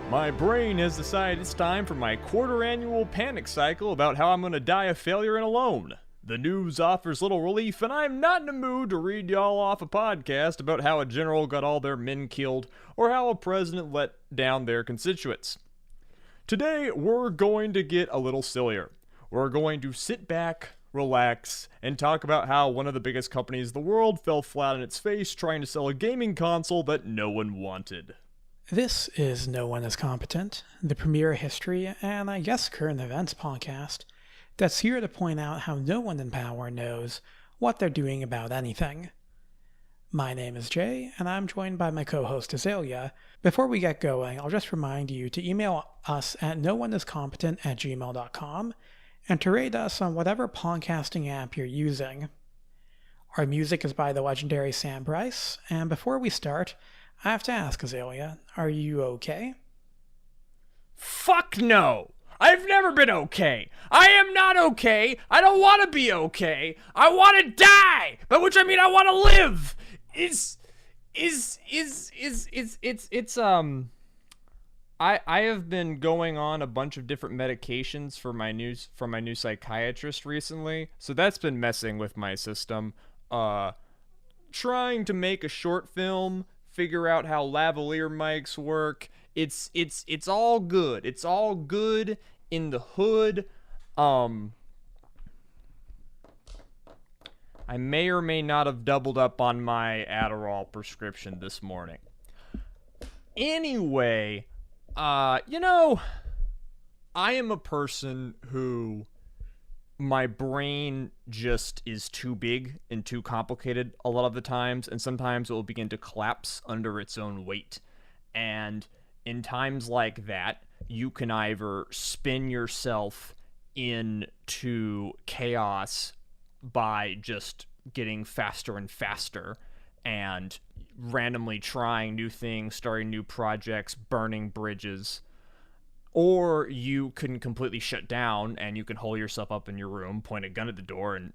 My brain has decided it's time for my quarter-annual panic cycle about how I'm gonna die of failure and alone. The news offers little relief, and I'm not in the mood to read y'all off a podcast about how a general got all their men killed or how a president let down their constituents. Today, we're going to get a little sillier. We're going to sit back, relax, and talk about how one of the biggest companies in the world fell flat on its face trying to sell a gaming console that no one wanted. This is No One is Competent, the premier history and I guess current events podcast that's here to point out how no one in power knows what they're doing about anything. My name is Jay, and I'm joined by my co-host Azalea. Before we get going, I'll just remind you to email us at nooneiscompetent@gmail.com and to rate us on whatever podcasting app you're using. Our music is by the legendary Sam Bryce, and before we start, I have to ask, Azalea, are you okay? Fuck no! I've never been okay! I am not okay! I don't want to be okay! I want to die! By which I mean I want to live! I have been going on a bunch of different medications for my new psychiatrist recently, so that's been messing with my system. Trying to make a short film, figure out how lavalier mics work. It's all good. It's all good in the hood. I may or may not have doubled up on my Adderall prescription this morning. Anyway, I am a person who my brain just is too big and too complicated a lot of the times, and sometimes it will begin to collapse under its own weight. And in times like that, you can either spin yourself into chaos by just getting faster and faster and randomly trying new things, starting new projects, burning bridges, or you can completely shut down and you can hole yourself up in your room, point a gun at the door, and,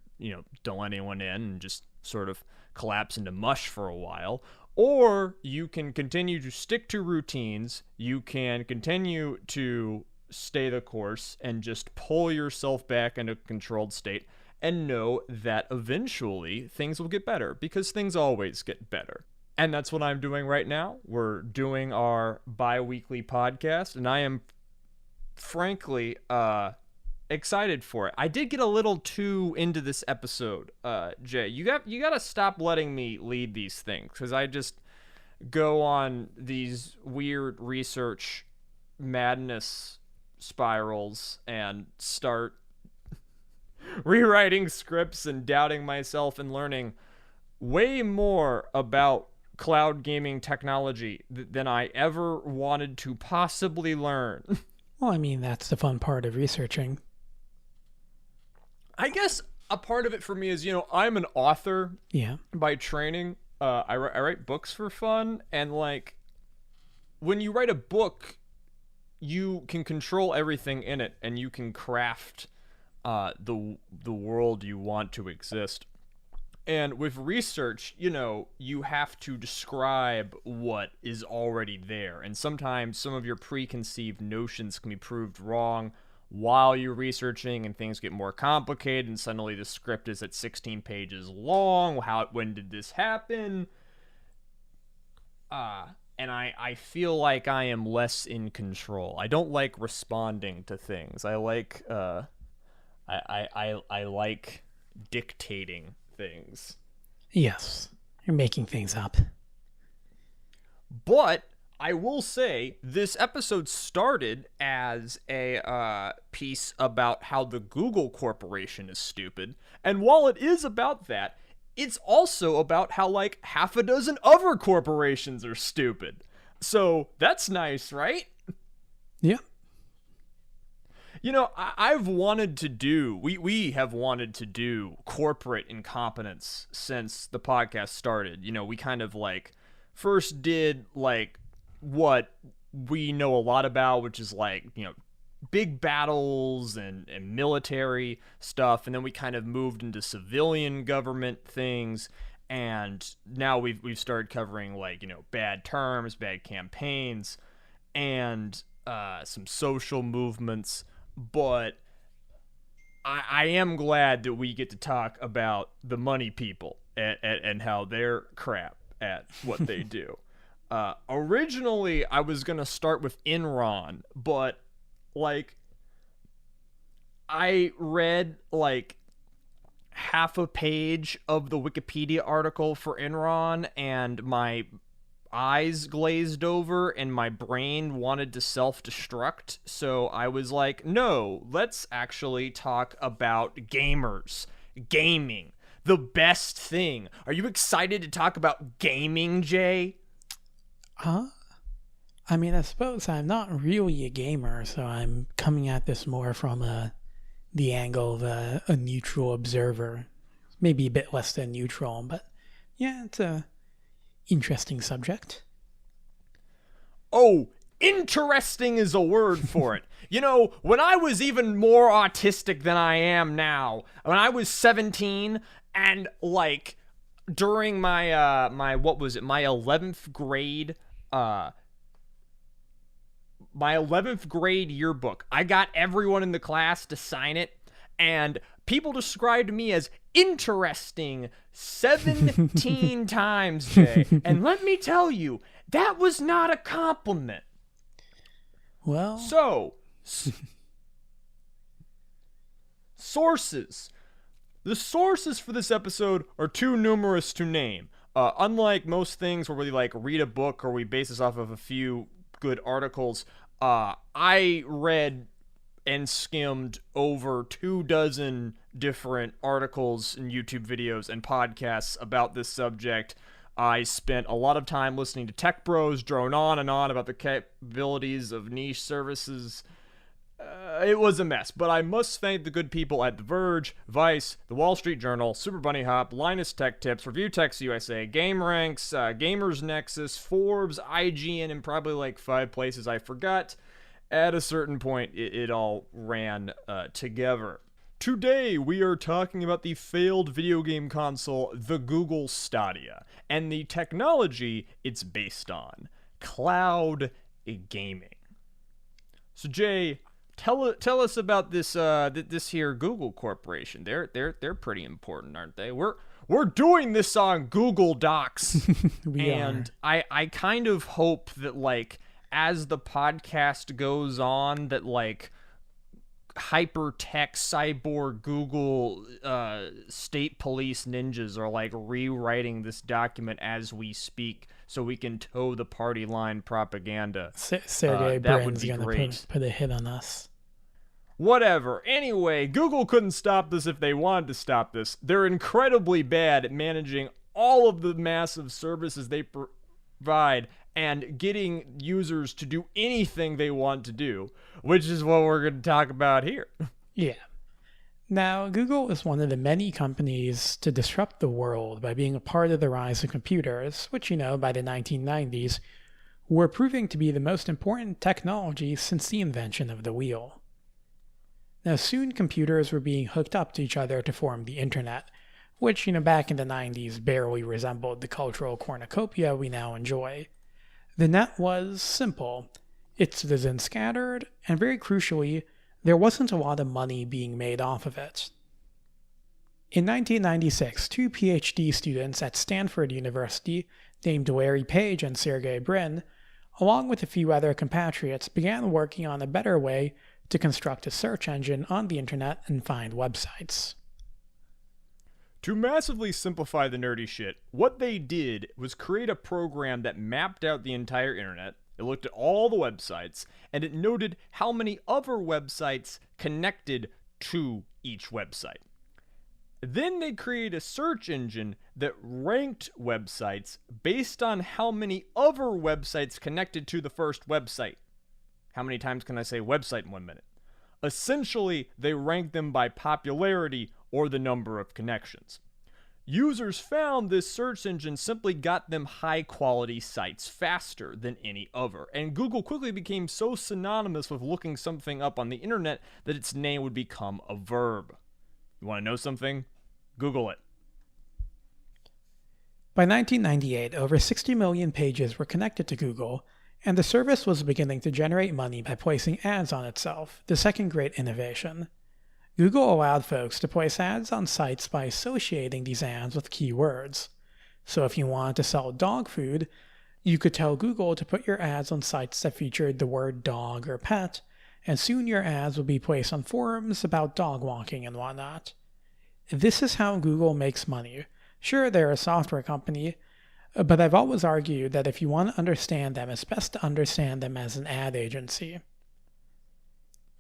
don't let anyone in and just sort of collapse into mush for a while. Or you can continue to stick to routines. You can continue to stay the course and just pull yourself back into a controlled state and know that eventually things will get better, because things always get better. And that's what I'm doing right now. We're doing our bi-weekly podcast, and I am frankly excited for it. I did get a little too into this episode, Jay. You gotta stop letting me lead these things, because I just go on these weird research madness spirals and start rewriting scripts and doubting myself and learning way more about cloud gaming technology than I ever wanted to possibly learn. Well, I mean, that's the fun part of researching. I guess a part of it for me is, I'm an author by training. I write books for fun, and when you write a book, you can control everything in it, and you can craft the world you want to exist. And with research, you have to describe what is already there. And sometimes some of your preconceived notions can be proved wrong while you're researching, and things get more complicated, and suddenly the script is at 16 pages long. When did this happen? And I feel like I am less in control. I don't like responding to things. I like I like dictating things. Yes, you're making things up. But I will say this episode started as a piece about how the Google Corporation is stupid, and while it is about that, it's also about how half a dozen other corporations are stupid. So that's nice, right? Yeah. I've wanted to do, we have wanted to do corporate incompetence since the podcast started. We kind of first did what we know a lot about, which is big battles and military stuff, and then we kind of moved into civilian government things, and now we've started covering bad terms, bad campaigns, and some social movements, but I am glad that we get to talk about the money people and how they're crap at what they do. Originally, I was going to start with Enron, but like I read like half a page of the Wikipedia article for Enron and my eyes glazed over and my brain wanted to self-destruct. So I was like, no, let's actually talk about gamers, gaming, the best thing. Are you excited to talk about gaming, Jay? Huh? I mean, I suppose I'm not really a gamer, so I'm coming at this more from the angle of a neutral observer. Maybe a bit less than neutral, but yeah, it's a interesting subject. Oh, interesting is a word for it. You know, when I was even more autistic than I am now, when I was 17 and like during my what was it? My 11th grade yearbook, I got everyone in the class to sign it, and people described me as interesting 17 times, Jay. And let me tell you, that was not a compliment. Well, So, sources. The sources for this episode are too numerous to name. Unlike most things where we like read a book or we base this off of a few good articles, I read and skimmed over 24 different articles and YouTube videos and podcasts about this subject. I spent a lot of time listening to tech bros drone on and on about the capabilities of niche services. It was a mess, but I must thank the good people at The Verge, Vice, The Wall Street Journal, Super Bunny Hop, Linus Tech Tips, Review Techs USA, GameRanks, Gamers Nexus, Forbes, IGN, and probably like 5 places I forgot. At a certain point, it all ran together. Today, we are talking about the failed video game console, the Google Stadia, and the technology it's based on, cloud gaming. So, Jay, tell us about this this here Google Corporation. They're pretty important, aren't they? We're doing this on Google Docs, and I kind of hope that like as the podcast goes on, that like hyper tech cyborg Google state police ninjas are like rewriting this document as we speak, so we can toe the party line propaganda. Sergey Brin's gonna put a hit on us. Whatever. Anyway, Google couldn't stop this if they wanted to stop this. They're incredibly bad at managing all of the massive services they provide and getting users to do anything they want to do, which is what we're going to talk about here. Yeah. Now, Google is one of the many companies to disrupt the world by being a part of the rise of computers, which, by the 1990s, were proving to be the most important technology since the invention of the wheel. Now, soon computers were being hooked up to each other to form the internet, which, back in the 90s barely resembled the cultural cornucopia we now enjoy. The net was simple. Its citizens scattered, and very crucially, there wasn't a lot of money being made off of it. In 1996, 2 PhD students at Stanford University, named Larry Page and Sergey Brin, along with a few other compatriots, began working on a better way to construct a search engine on the internet and find websites. To massively simplify the nerdy shit, what they did was create a program that mapped out the entire internet. It looked at all the websites, and it noted how many other websites connected to each website. Then they created a search engine that ranked websites based on how many other websites connected to the first website. How many times can I say website in 1 minute? Essentially, they ranked them by popularity or the number of connections. Users found this search engine simply got them high-quality sites faster than any other, and Google quickly became so synonymous with looking something up on the internet that its name would become a verb. You want to know something? Google it. By 1998, over 60 million pages were connected to Google, And the service was beginning to generate money by placing ads on itself, the second great innovation. Google allowed folks to place ads on sites by associating these ads with keywords. So if you wanted to sell dog food, you could tell Google to put your ads on sites that featured the word dog or pet, and soon your ads would be placed on forums about dog walking and whatnot. This is how Google makes money. Sure, they're a software company, but I've always argued that if you want to understand them, it's best to understand them as an ad agency.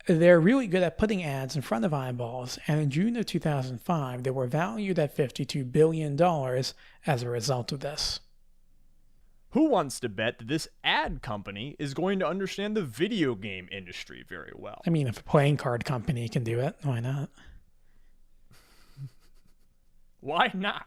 They're really good at putting ads in front of eyeballs, and in June of 2005, they were valued at $52 billion as a result of this. Who wants to bet that this ad company is going to understand the video game industry very well? I mean, if a playing card company can do it, why not? Why not?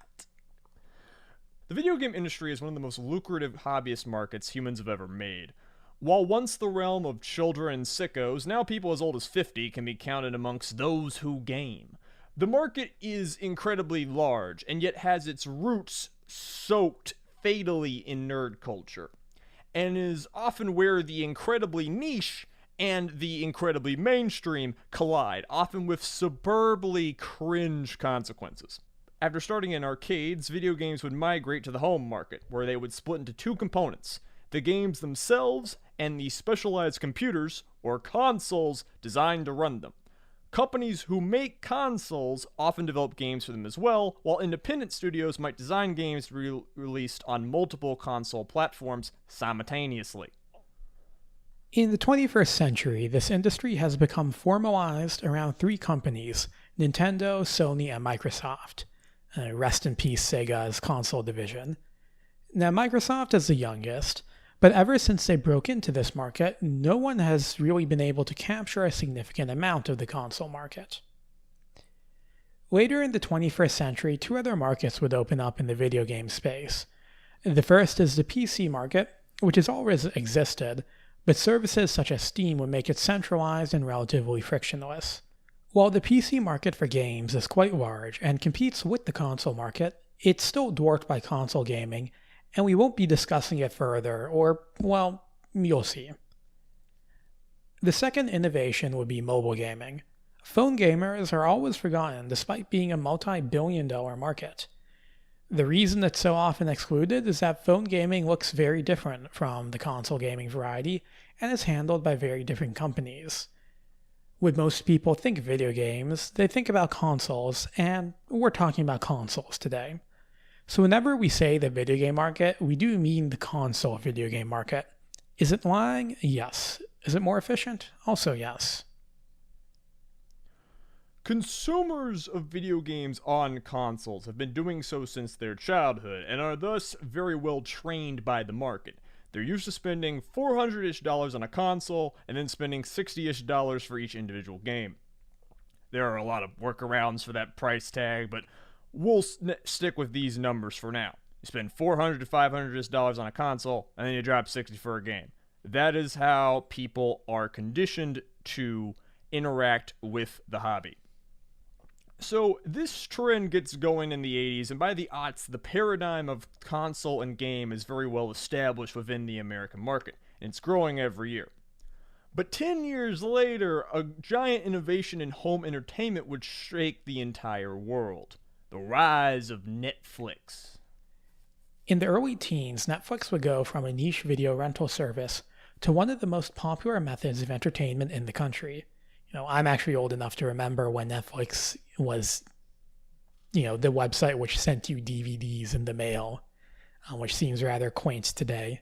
The video game industry is one of the most lucrative hobbyist markets humans have ever made. While once the realm of children and sickos, now people as old as 50 can be counted amongst those who game. The market is incredibly large, and yet has its roots soaked fatally in nerd culture, and is often where the incredibly niche and the incredibly mainstream collide, often with suburbly cringe consequences. After starting in arcades, video games would migrate to the home market, where they would split into two components: the games themselves and the specialized computers, or consoles, designed to run them. Companies who make consoles often develop games for them as well, while independent studios might design games to be released on multiple console platforms simultaneously. In the 21st century, this industry has become formalized around three companies: Nintendo, Sony, and Microsoft. Rest in peace, Sega's console division. Now, Microsoft is the youngest, but ever since they broke into this market, no one has really been able to capture a significant amount of the console market. Later in the 21st century, two other markets would open up in the video game space. The first is the PC market, which has always existed, but services such as Steam would make it centralized and relatively frictionless. While the PC market for games is quite large and competes with the console market, it's still dwarfed by console gaming, and we won't be discussing it further, or, well, you'll see. The second innovation would be mobile gaming. Phone gamers are always forgotten despite being a multi-billion-dollar market. The reason it's so often excluded is that phone gaming looks very different from the console gaming variety and is handled by very different companies. When most people think video games, they think about consoles, and we're talking about consoles today. So whenever we say the video game market, we do mean the console video game market. Is it lying? Yes. Is it more efficient? Also yes. Consumers of video games on consoles have been doing so since their childhood, and are thus very well trained by the market. They're used to spending $400-ish on a console, and then spending $60-ish for each individual game. There are a lot of workarounds for that price tag, but we'll stick with these numbers for now. You spend $400 to $500-ish on a console, and then you drop $60 for a game. That is how people are conditioned to interact with the hobby. So this trend gets going in the 80s, and by the aughts, the paradigm of console and game is very well established within the American market, and it's growing every year. But 10 years later, a giant innovation in home entertainment would shake the entire world: the rise of Netflix. In the early teens, Netflix would go from a niche video rental service to one of the most popular methods of entertainment in the country. I'm actually old enough to remember when Netflix was, the website which sent you DVDs in the mail, which seems rather quaint today.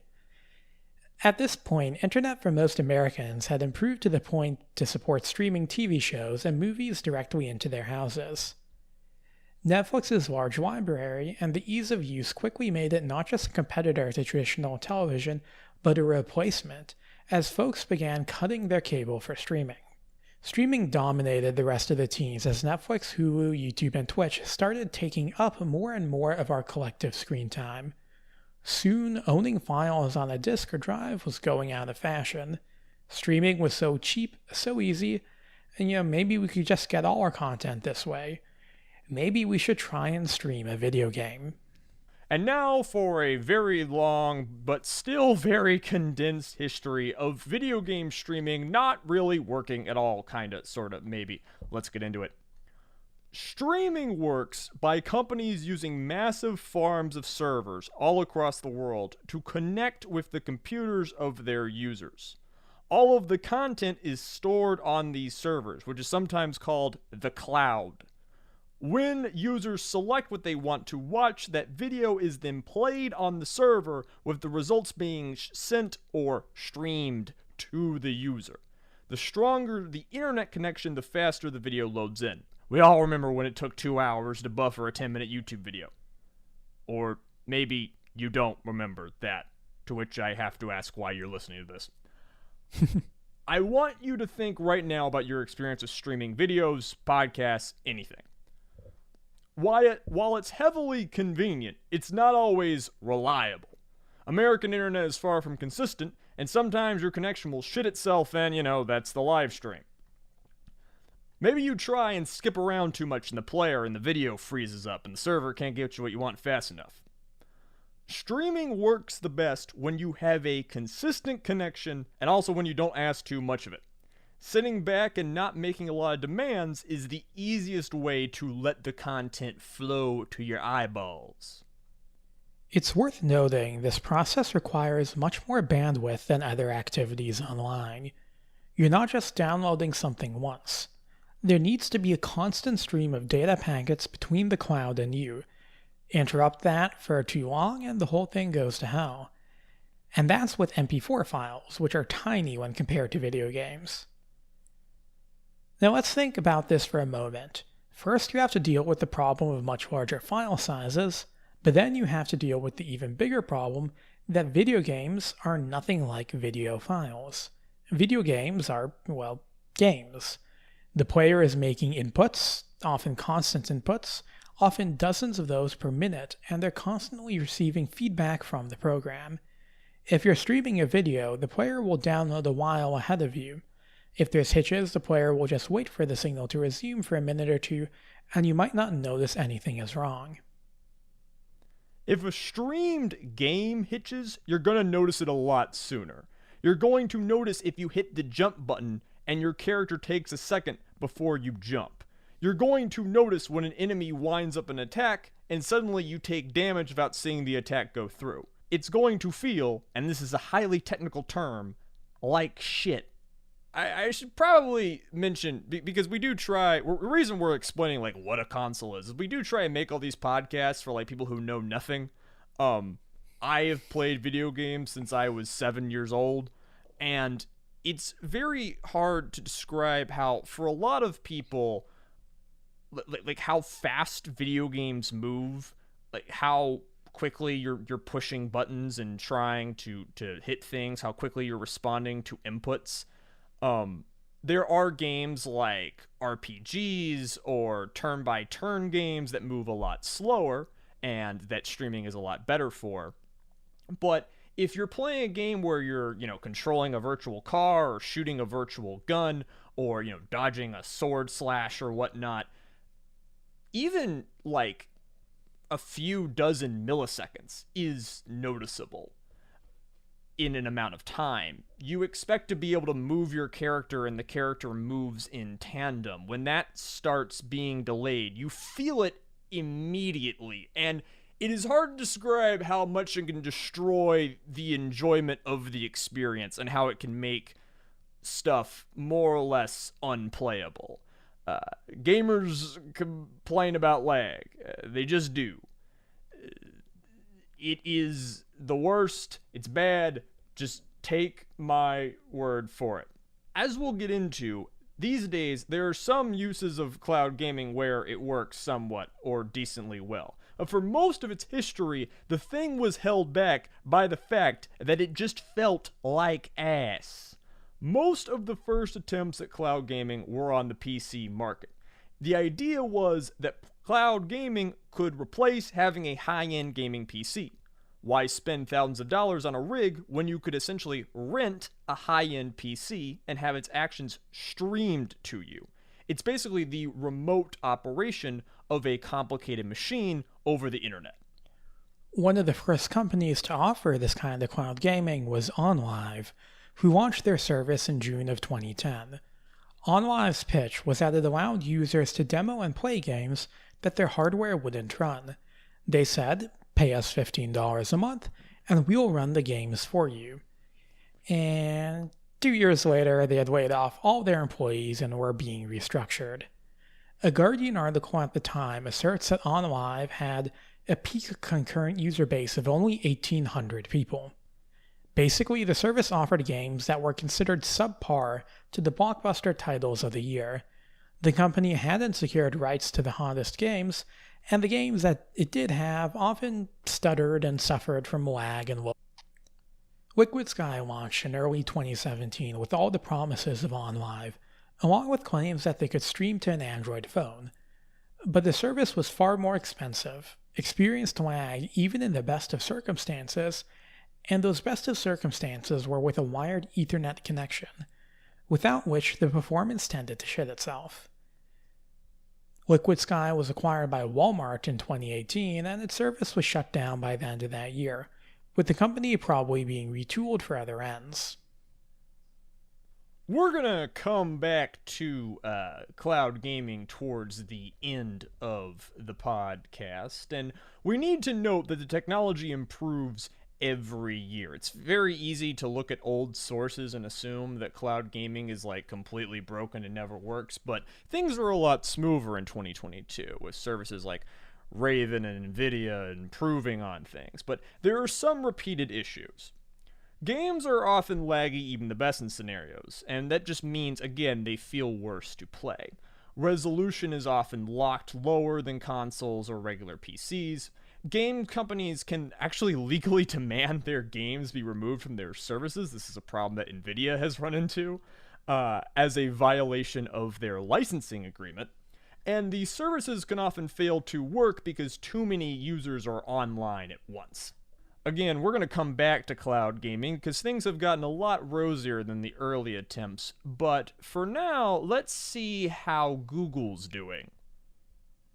At this point, internet for most Americans had improved to the point to support streaming TV shows and movies directly into their houses. Netflix's large library and the ease of use quickly made it not just a competitor to traditional television, but a replacement, as folks began cutting their cable for streaming. Streaming dominated the rest of the teens as Netflix, Hulu, YouTube, and Twitch started taking up more and more of our collective screen time. Soon, owning files on a disk or drive was going out of fashion. Streaming was so cheap, so easy, and maybe we could just get all our content this way. Maybe we should try and stream a video game. And now for a very long, but still very condensed history of video game streaming not really working at all, kinda, sorta, maybe. Let's get into it. Streaming works by companies using massive farms of servers all across the world to connect with the computers of their users. All of the content is stored on these servers, which is sometimes called the cloud. When users select what they want to watch, that video is then played on the server, with the results being sent or streamed to the user. The stronger the internet connection, the faster the video loads in. We all remember when it took 2 hours to buffer a 10-minute YouTube video. Or maybe you don't remember that, to which I have to ask why you're listening to this. I want you to think right now about your experience of streaming videos, podcasts, anything. While it's heavily convenient, it's not always reliable. American internet is far from consistent, and sometimes your connection will shit itself, and that's the live stream. Maybe you try and skip around too much in the player and the video freezes up and the server can't get you what you want fast enough. Streaming works the best when you have a consistent connection and also when you don't ask too much of it. Sitting back and not making a lot of demands is the easiest way to let the content flow to your eyeballs. It's worth noting this process requires much more bandwidth than other activities online. You're not just downloading something once. There needs to be a constant stream of data packets between the cloud and you. Interrupt that for too long and the whole thing goes to hell. And that's with MP4 files, which are tiny when compared to video games. Now let's think about this for a moment. First, you have to deal with the problem of much larger file sizes, but then you have to deal with the even bigger problem that video games are nothing like video files. Video games are, well, games. The player is making inputs, often constant inputs, often dozens of those per minute, and they're constantly receiving feedback from the program. If you're streaming a video, the player will download a while ahead of you. If there's hitches, the player will just wait for the signal to resume for a minute or two, and you might not notice anything is wrong. If a streamed game hitches, you're going to notice it a lot sooner. You're going to notice if you hit the jump button and your character takes a second before you jump. You're going to notice when an enemy winds up an attack and suddenly you take damage without seeing the attack go through. It's going to feel, and this is a highly technical term, like shit. I should probably mention, because we do try, the reason we're explaining like what a console is we do try and make all these podcasts for like people who know nothing. I have played video games since I was 7 years old, and it's very hard to describe how, for a lot of people, like how fast video games move, like how quickly you're pushing buttons and trying to hit things, how quickly you're responding to inputs. There are games like RPGs or turn-by-turn games that move a lot slower and that streaming is a lot better for. But if you're playing a game where you're, controlling a virtual car or shooting a virtual gun or, dodging a sword slash or whatnot, even like a few dozen milliseconds is noticeable in an amount of time. You expect to be able to move your character and the character moves in tandem. When that starts being delayed, you feel it immediately, and it is hard to describe how much it can destroy the enjoyment of the experience and how it can make stuff more or less unplayable. Gamers complain about lag. They just do. It is the worst. It's bad. Just take my word for it. As we'll get into, these days there are some uses of cloud gaming where it works somewhat or decently well. But for most of its history, the thing was held back by the fact that it just felt like ass. Most of the first attempts at cloud gaming were on the PC market. The idea was that cloud gaming could replace having a high-end gaming PC. Why spend thousands of dollars on a rig when you could essentially rent a high-end PC and have its actions streamed to you? It's basically the remote operation of a complicated machine over the internet. One of the first companies to offer this kind of cloud gaming was OnLive, who launched their service in June of 2010. OnLive's pitch was that it allowed users to demo and play games that their hardware wouldn't run. They said, pay us $15 a month, and we'll run the games for you. And 2 years later, they had laid off all their employees and were being restructured. A Guardian article at the time asserts that OnLive had a peak concurrent user base of only 1,800 people. Basically, the service offered games that were considered subpar to the blockbuster titles of the year. The company hadn't secured rights to the hottest games, and the games that it did have often stuttered and suffered from lag and low. Liquid Sky launched in early 2017 with all the promises of OnLive, along with claims that they could stream to an Android phone. But the service was far more expensive, experienced lag even in the best of circumstances, and those best of circumstances were with a wired Ethernet connection, without which the performance tended to shit itself. Liquid Sky was acquired by Walmart in 2018, and its service was shut down by the end of that year, with the company probably being retooled for other ends. We're going to come back to cloud gaming towards the end of the podcast, and we need to note that the technology improves every year. It's very easy to look at old sources and assume that cloud gaming is like completely broken and never works, but things are a lot smoother in 2022 with services like Raven and Nvidia improving on things, but there are some repeated issues. Games are often laggy even the best in scenarios, and that just means, again, they feel worse to play. Resolution is often locked lower than consoles or regular PCs. Game companies can actually legally demand their games be removed from their services. This is a problem that Nvidia has run into as a violation of their licensing agreement. And these services can often fail to work because too many users are online at once. Again, we're going to come back to cloud gaming because things have gotten a lot rosier than the early attempts, but for now, let's see how Google's doing.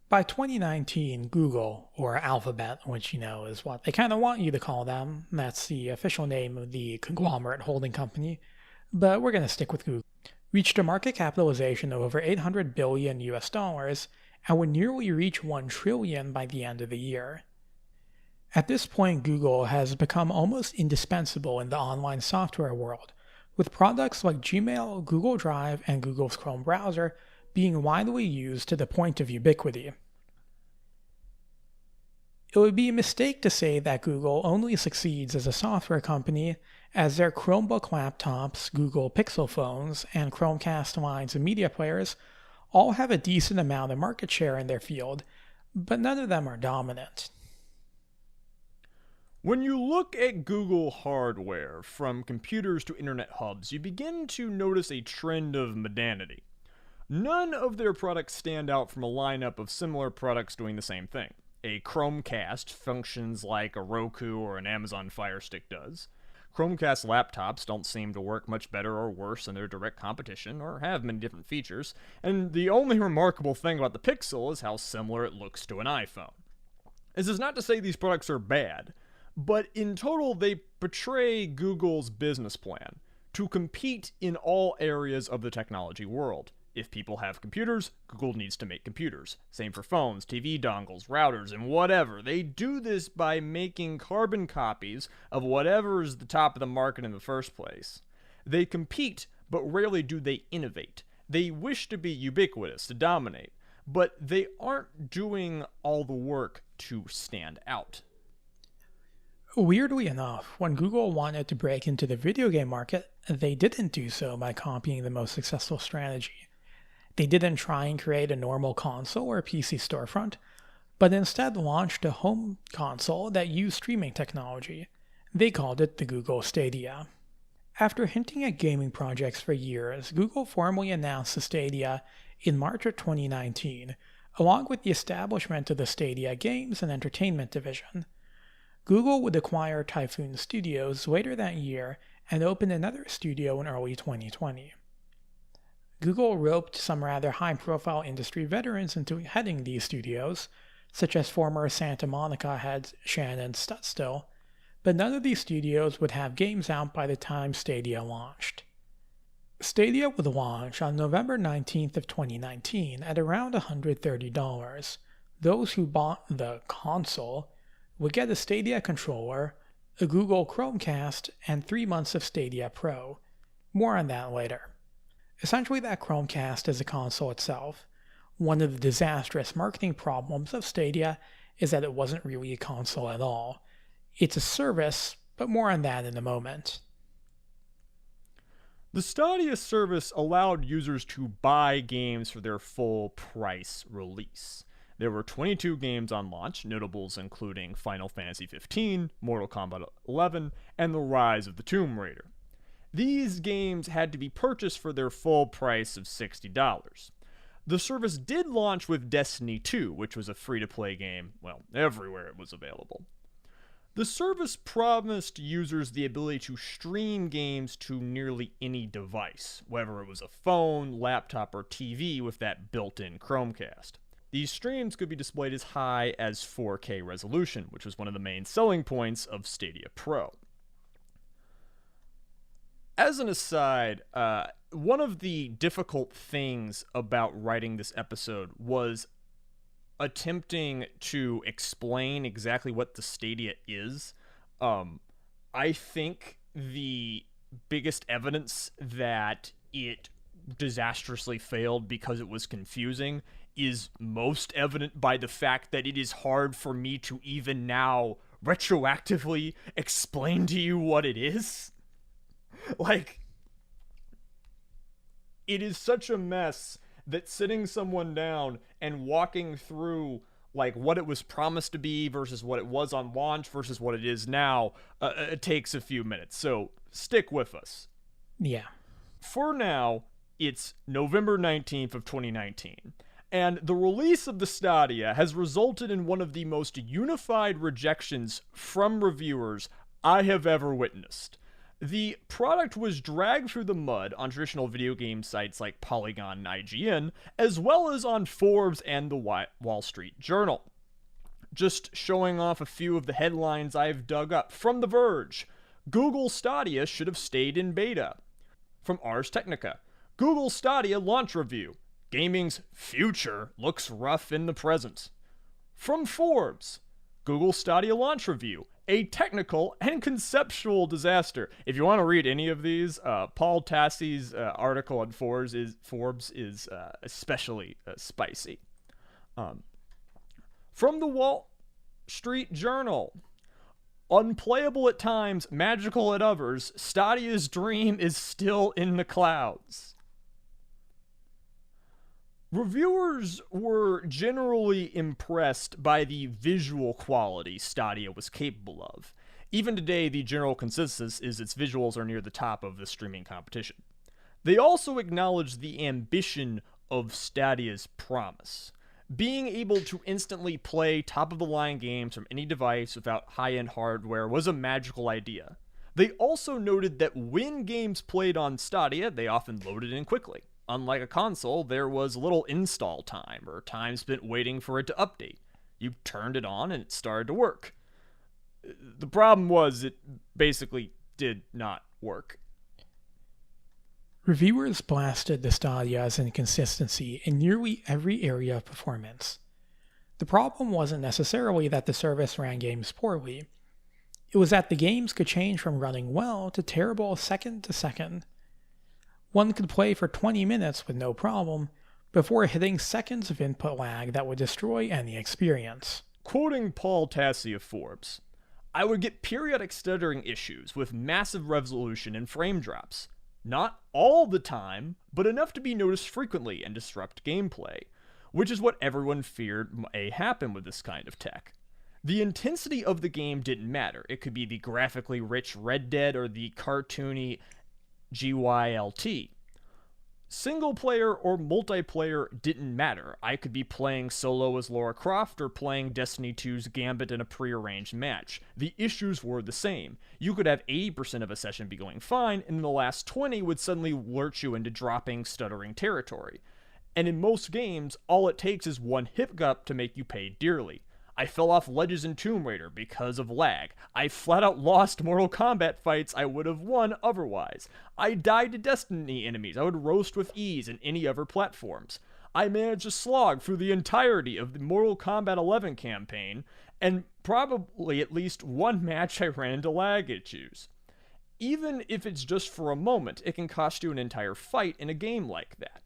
By 2019, Google, or Alphabet, which is what they kind of want you to call them, that's the official name of the conglomerate holding company, but we're going to stick with Google, reached a market capitalization of over $800 billion and would nearly reach $1 trillion by the end of the year. At this point, Google has become almost indispensable in the online software world, with products like Gmail, Google Drive, and Google's Chrome browser being widely used to the point of ubiquity. It would be a mistake to say that Google only succeeds as a software company, as their Chromebook laptops, Google Pixel phones, and Chromecast lines of media players all have a decent amount of market share in their field, but none of them are dominant. When you look at Google hardware, from computers to internet hubs, you begin to notice a trend of modernity. None of their products stand out from a lineup of similar products doing the same thing. A Chromecast functions like a Roku or an Amazon Fire Stick does. Chromecast laptops don't seem to work much better or worse than their direct competition, or have many different features, and the only remarkable thing about the Pixel is how similar it looks to an iPhone. This is not to say these products are bad, but in total they portray Google's business plan to compete in all areas of the technology world. If people have computers, Google needs to make computers. Same for phones, TV dongles, routers, and whatever. They do this by making carbon copies of whatever's the top of the market in the first place. They compete, but rarely do they innovate. They wish to be ubiquitous, to dominate, but they aren't doing all the work to stand out. Weirdly enough, when Google wanted to break into the video game market, they didn't do so by copying the most successful strategy. They didn't try and create a normal console or PC storefront, but instead launched a home console that used streaming technology. They called it the Google Stadia. After hinting at gaming projects for years, Google formally announced the Stadia in March of 2019, along with the establishment of the Stadia Games and Entertainment Division. Google would acquire Typhoon Studios later that year and open another studio in early 2020. Google roped some rather high-profile industry veterans into heading these studios, such as former Santa Monica head Shannon Stutstill, but none of these studios would have games out by the time Stadia launched. Stadia would launch on November 19th of 2019 at around $130. Those who bought the console would get a Stadia controller, a Google Chromecast, and 3 months of Stadia Pro. More on that later. Essentially, that Chromecast is a console itself. One of the disastrous marketing problems of Stadia is that it wasn't really a console at all. It's a service, but more on that in a moment. The Stadia service allowed users to buy games for their full price release. There were 22 games on launch, notables including Final Fantasy XV, Mortal Kombat 11, and The Rise of the Tomb Raider. These games had to be purchased for their full price of $60. The service did launch with Destiny 2, which was a free-to-play game, well, everywhere it was available. The service promised users the ability to stream games to nearly any device, whether it was a phone, laptop, or TV with that built-in Chromecast. These streams could be displayed as high as 4K resolution, which was one of the main selling points of Stadia Pro. As an aside, one of the difficult things about writing this episode was attempting to explain exactly what the Stadia is. I think the biggest evidence that it disastrously failed because it was confusing is most evident by the fact that it is hard for me to even now retroactively explain to you what it is. Like, it is such a mess that sitting someone down and walking through like what it was promised to be versus what it was on launch versus what it is now, it takes a few minutes. So stick with us. Yeah. For now, it's November 19th of 2019. And the release of the Stadia has resulted in one of the most unified rejections from reviewers I have ever witnessed. The product was dragged through the mud on traditional video game sites like Polygon and IGN, as well as on Forbes and the Wall Street Journal. Just showing off a few of the headlines I've dug up. From The Verge, Google Stadia should have stayed in beta. From Ars Technica, Google Stadia launch review. Gaming's future looks rough in the present. From Forbes, Google Stadia launch review. A technical and conceptual disaster. If you want to read any of these, Paul Tassi's article on Forbes is especially spicy. From the Wall Street Journal, unplayable at times, magical at others, Stadia's dream is still in the clouds. Reviewers were generally impressed by the visual quality Stadia was capable of. Even today, the general consensus is its visuals are near the top of the streaming competition. They also acknowledged the ambition of Stadia's promise. Being able to instantly play top-of-the-line games from any device without high-end hardware was a magical idea. They also noted that when games played on Stadia, they often loaded in quickly. Unlike a console, there was little install time or time spent waiting for it to update. You turned it on and it started to work. The problem was it basically did not work. Reviewers blasted the Stadia's inconsistency in nearly every area of performance. The problem wasn't necessarily that the service ran games poorly. It was that the games could change from running well to terrible second to second. One could play for 20 minutes with no problem before hitting seconds of input lag that would destroy any experience. Quoting Paul Tassi of Forbes, I would get periodic stuttering issues with massive resolution and frame drops. Not all the time, but enough to be noticed frequently and disrupt gameplay, which is what everyone feared may happen with this kind of tech. The intensity of the game didn't matter. It could be the graphically rich Red Dead or the cartoony GYLT. Single player or multiplayer didn't matter. I could be playing solo as Lara Croft or playing Destiny 2's Gambit in a prearranged match. The issues were the same. You could have 80% of a session be going fine, and the last 20 would suddenly lurch you into dropping, stuttering territory. And in most games, all it takes is one hiccup to make you pay dearly. I fell off ledges in Tomb Raider because of lag. I flat out lost Mortal Kombat fights I would have won otherwise. I died to Destiny enemies I would roast with ease in any other platforms. I managed to slog through the entirety of the Mortal Kombat 11 campaign, and probably at least one match I ran into lag issues. Even if it's just for a moment, it can cost you an entire fight in a game like that.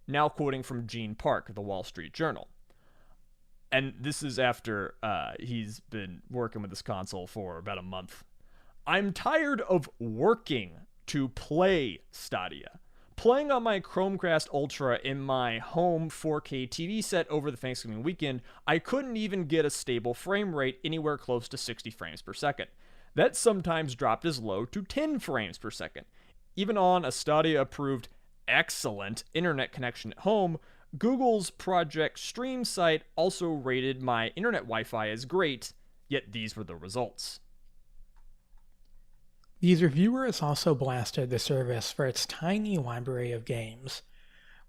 Now quoting from Gene Park of the Wall Street Journal. And this is after he's been working with this console for about a month. I'm tired of working to play Stadia. Playing on my Chromecast Ultra in my home 4K TV set over the Thanksgiving weekend, I couldn't even get a stable frame rate anywhere close to 60 frames per second. That sometimes dropped as low to 10 frames per second. Even on a Stadia-approved excellent internet connection at home, Google's Project Stream site also rated my internet Wi-Fi as great, yet these were the results. These reviewers also blasted the service for its tiny library of games,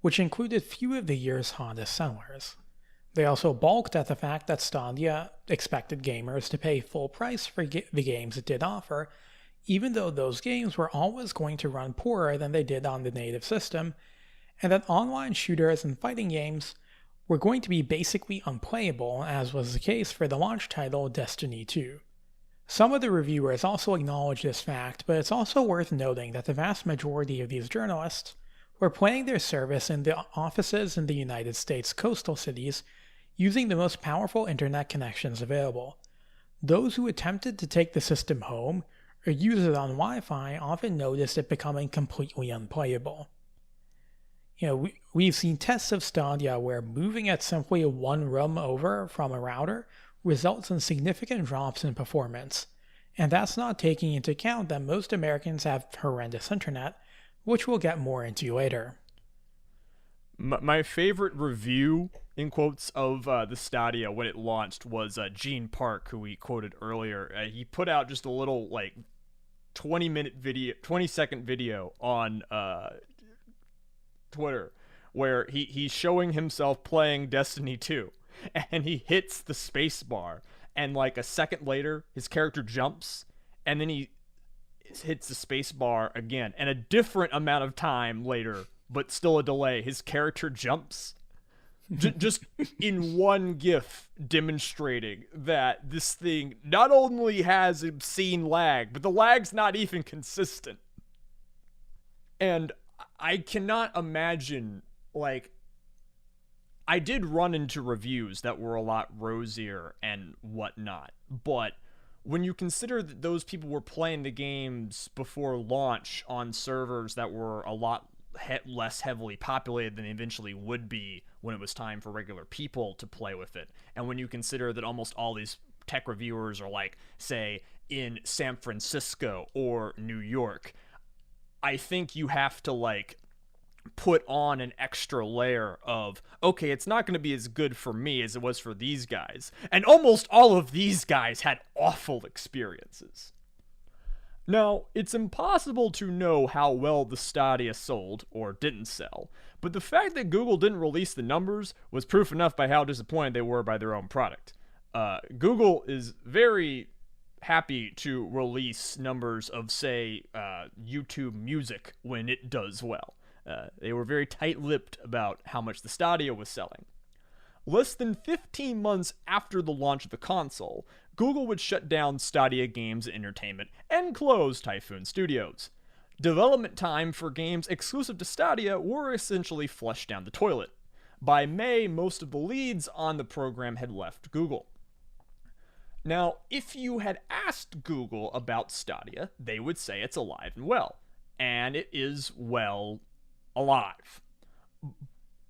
which included few of the year's hottest sellers. They also balked at the fact that Stadia expected gamers to pay full price for the games it did offer, even though those games were always going to run poorer than they did on the native system, and that online shooters and fighting games were going to be basically unplayable, as was the case for the launch title Destiny 2. Some of the reviewers also acknowledge this fact, but it's also worth noting that the vast majority of these journalists were playing their service in the offices in the United States coastal cities using the most powerful internet connections available. Those who attempted to take the system home or use it on Wi-Fi often noticed it becoming completely unplayable. We've seen tests of Stadia where moving it simply one room over from a router results in significant drops in performance, and that's not taking into account that most Americans have horrendous internet, which we'll get more into later. My favorite review, in quotes, of the Stadia when it launched was Gene Park, who we quoted earlier. He put out just a little, 20-second video on Twitter where he's showing himself playing Destiny 2, and he hits the space bar, and a second later his character jumps, and then he hits the space bar again, and a different amount of time later, but still a delay, his character jumps. Just in one GIF demonstrating that this thing not only has obscene lag, but the lag's not even consistent. And I cannot imagine, I did run into reviews that were a lot rosier and whatnot, but when you consider that those people were playing the games before launch on servers that were a lot less heavily populated than they eventually would be when it was time for regular people to play with it, and when you consider that almost all these tech reviewers are say in San Francisco or New York, I think you have to put on an extra layer of, okay, it's not going to be as good for me as it was for these guys. And almost all of these guys had awful experiences. Now, it's impossible to know how well the Stadia sold or didn't sell, but the fact that Google didn't release the numbers was proof enough by how disappointed they were by their own product. Google is very happy to release numbers of, say, YouTube Music when it does well. They were very tight-lipped about how much the Stadia was selling. Less than 15 months after the launch of the console, Google would shut down Stadia Games and Entertainment and close Typhoon Studios. Development time for games exclusive to Stadia were essentially flushed down the toilet. By May, most of the leads on the program had left Google. Now, if you had asked Google about Stadia, they would say it's alive and well. And it is well alive.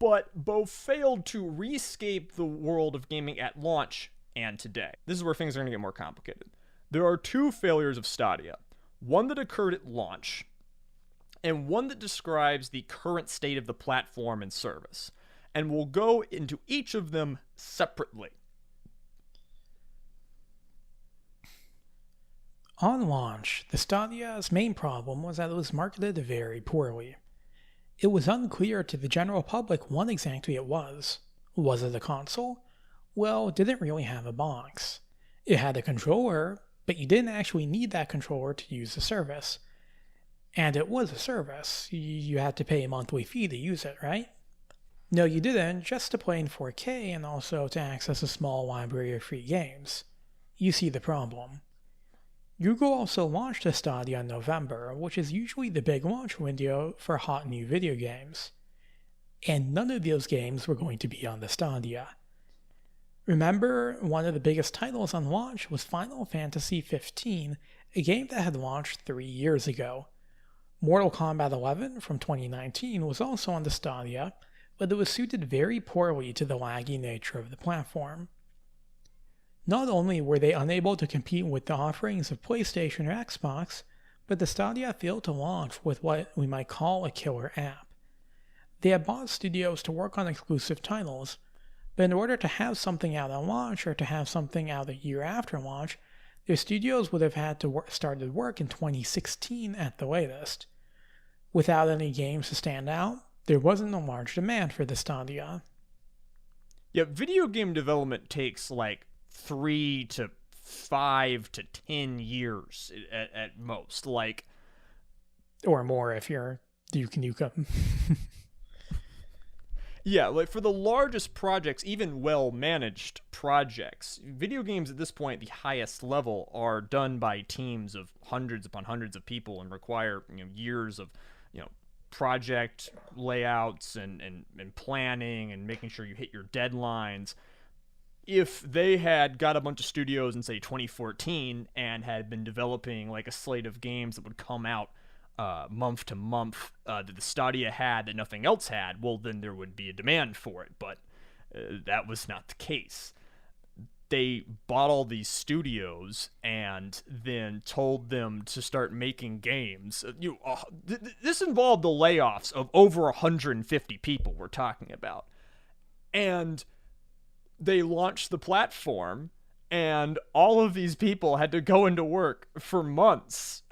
But both failed to rescape the world of gaming at launch and today. This is where things are going to get more complicated. There are two failures of Stadia. One that occurred at launch, and one that describes the current state of the platform and service. And we'll go into each of them separately. On launch, the Stadia's main problem was that it was marketed very poorly. It was unclear to the general public what exactly it was. Was it a console? Well, it didn't really have a box. It had a controller, but you didn't actually need that controller to use the service. And it was a service. You had to pay a monthly fee to use it, right? No, you didn't, just to play in 4K and also to access a small library of free games. You see the problem. Google also launched a Stadia in November, which is usually the big launch window for hot new video games. And none of those games were going to be on the Stadia. Remember, one of the biggest titles on launch was Final Fantasy XV, a game that had launched 3 years ago. Mortal Kombat 11 from 2019 was also on the Stadia, but it was suited very poorly to the laggy nature of the platform. Not only were they unable to compete with the offerings of PlayStation or Xbox, but the Stadia failed to launch with what we might call a killer app. They had bought studios to work on exclusive titles, but in order to have something out at launch or to have something out a year after launch, their studios would have had to started work in 2016 at the latest. Without any games to stand out, there wasn't a large demand for the Stadia. Yeah, video game development takes like 3 to 5 to 10 years at most. Like, or more if you're Duke Nukem. Yeah, like for the largest projects, even well-managed projects, video games at this point, the highest level, are done by teams of hundreds upon hundreds of people and require years of project layouts and planning and making sure you hit your deadlines. If they had got a bunch of studios in, say, 2014 and had been developing like a slate of games that would come out month to month that the Stadia had that nothing else had, well, then there would be a demand for it. But that was not the case. They bought all these studios and then told them to start making games. This involved the layoffs of over 150 people we're talking about. And they launched the platform, and all of these people had to go into work for months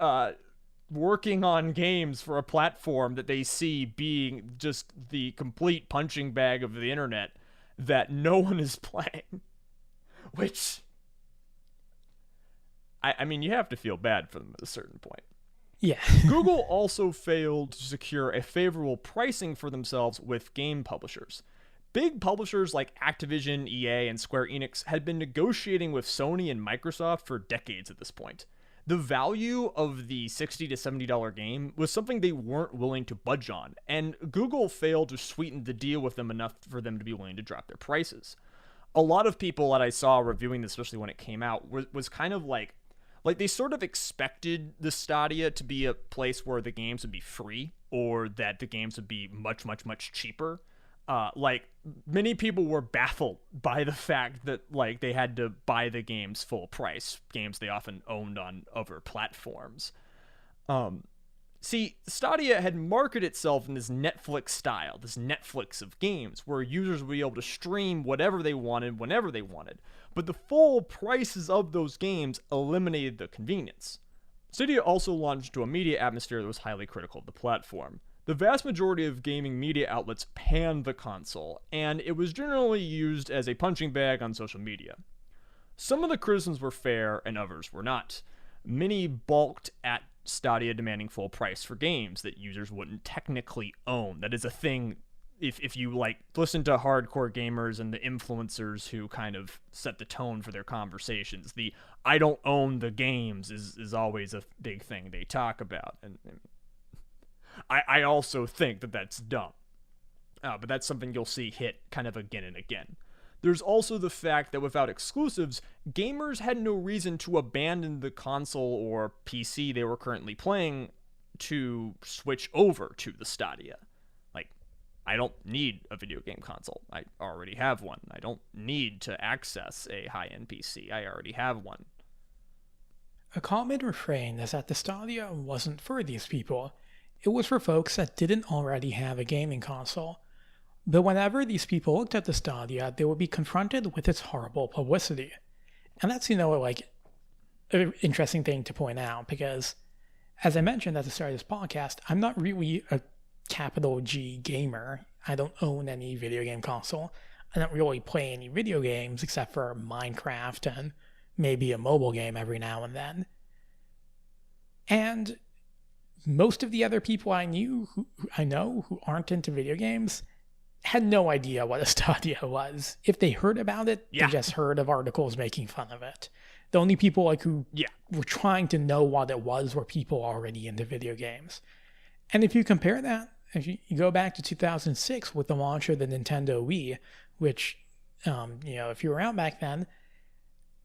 working on games for a platform that they see being just the complete punching bag of the internet that no one is playing. Which, I mean, you have to feel bad for them at a certain point. Yeah. Google also failed to secure a favorable pricing for themselves with game publishers. Big publishers like Activision, EA, and Square Enix had been negotiating with Sony and Microsoft for decades at this point. The value of the $60 to $70 game was something they weren't willing to budge on, and Google failed to sweeten the deal with them enough for them to be willing to drop their prices. A lot of people that I saw reviewing this, especially when it came out, was kind of like they sort of expected the Stadia to be a place where the games would be free, or that the games would be much, much, much cheaper. Many people were baffled by the fact that they had to buy the games full price, games they often owned on other platforms. See, Stadia had marketed itself in this Netflix style, this Netflix of games, where users would be able to stream whatever they wanted, whenever they wanted. But the full prices of those games eliminated the convenience. Stadia also launched into a media atmosphere that was highly critical of the platform. The vast majority of gaming media outlets panned the console, and it was generally used as a punching bag on social media. Some of the criticisms were fair, and others were not. Many balked at Stadia demanding full price for games that users wouldn't technically own. That is a thing, if you listen to hardcore gamers and the influencers who kind of set the tone for their conversations. The I don't own the games is always a big thing they talk about. And I also think that that's dumb. But that's something you'll see hit kind of again and again. There's also the fact that without exclusives, gamers had no reason to abandon the console or PC they were currently playing to switch over to the Stadia. I don't need a video game console. I already have one. I don't need to access a high-end PC. I already have one. A common refrain is that the Stadia wasn't for these people. It was for folks that didn't already have a gaming console. But whenever these people looked at the Stadia, they would be confronted with its horrible publicity. And that's, an interesting thing to point out, because as I mentioned at the start of this podcast, I'm not really a capital G gamer. I don't own any video game console. I don't really play any video games except for Minecraft and maybe a mobile game every now and then. And most of the other people I know who aren't into video games had no idea what a Stadia was. If they heard about it, they just heard of articles making fun of it. The only people who were trying to know what it was were people already into video games. And if you compare that, if you go back to 2006 with the launch of the Nintendo Wii, which, if you were around back then,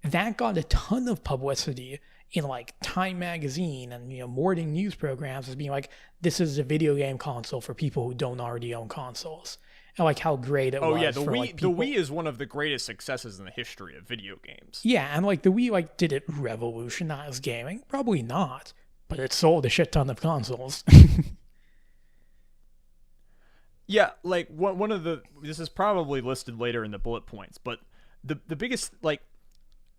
that got a ton of publicity in Time Magazine and morning news programs as being this is a video game console for people who don't already own consoles. And how great it was. Oh yeah, the people. Wii is one of the greatest successes in the history of video games. Yeah, and the Wii did it revolutionize gaming? Probably not, but it sold a shit ton of consoles. Yeah, one of this is probably listed later in the bullet points, but the biggest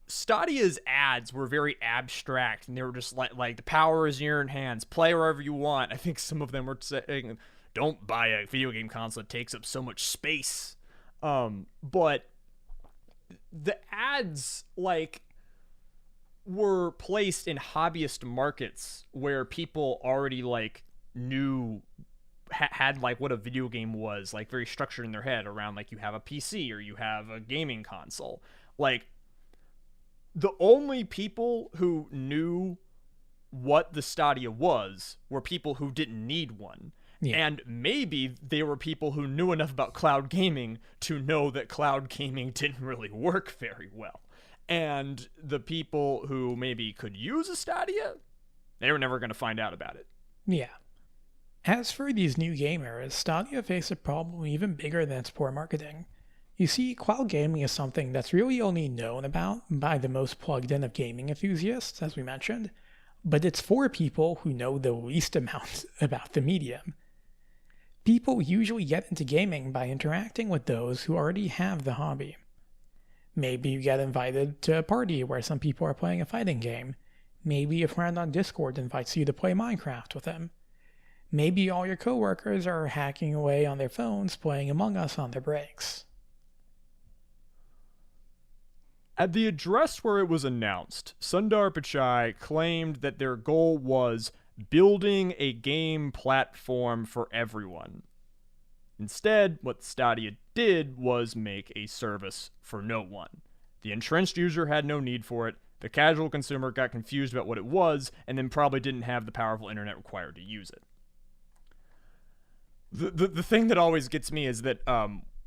Stadia's ads were very abstract, and they were just like the power is in your hands, play wherever you want. I think some of them were saying, don't buy a video game console that takes up so much space. But the ads were placed in hobbyist markets where people already knew had what a video game was, very structured in their head around you have a PC or you have a gaming console. The only people who knew what the Stadia was were people who didn't need one. Yeah. And maybe they were people who knew enough about cloud gaming to know that cloud gaming didn't really work very well. And the people who maybe could use a Stadia, they were never going to find out about it. Yeah. As for these new gamers, Stadia faced a problem even bigger than its poor marketing. You see, cloud gaming is something that's really only known about by the most plugged in of gaming enthusiasts, as we mentioned, but it's for people who know the least amount about the medium. People usually get into gaming by interacting with those who already have the hobby. Maybe you get invited to a party where some people are playing a fighting game. Maybe a friend on Discord invites you to play Minecraft with him. Maybe all your coworkers are hacking away on their phones playing Among Us on their breaks. At the address where it was announced, Sundar Pichai claimed that their goal was building a game platform for everyone. Instead, what Stadia did was make a service for no one. The entrenched user had no need for it, the casual consumer got confused about what it was, and then probably didn't have the powerful internet required to use it. The thing that always gets me is that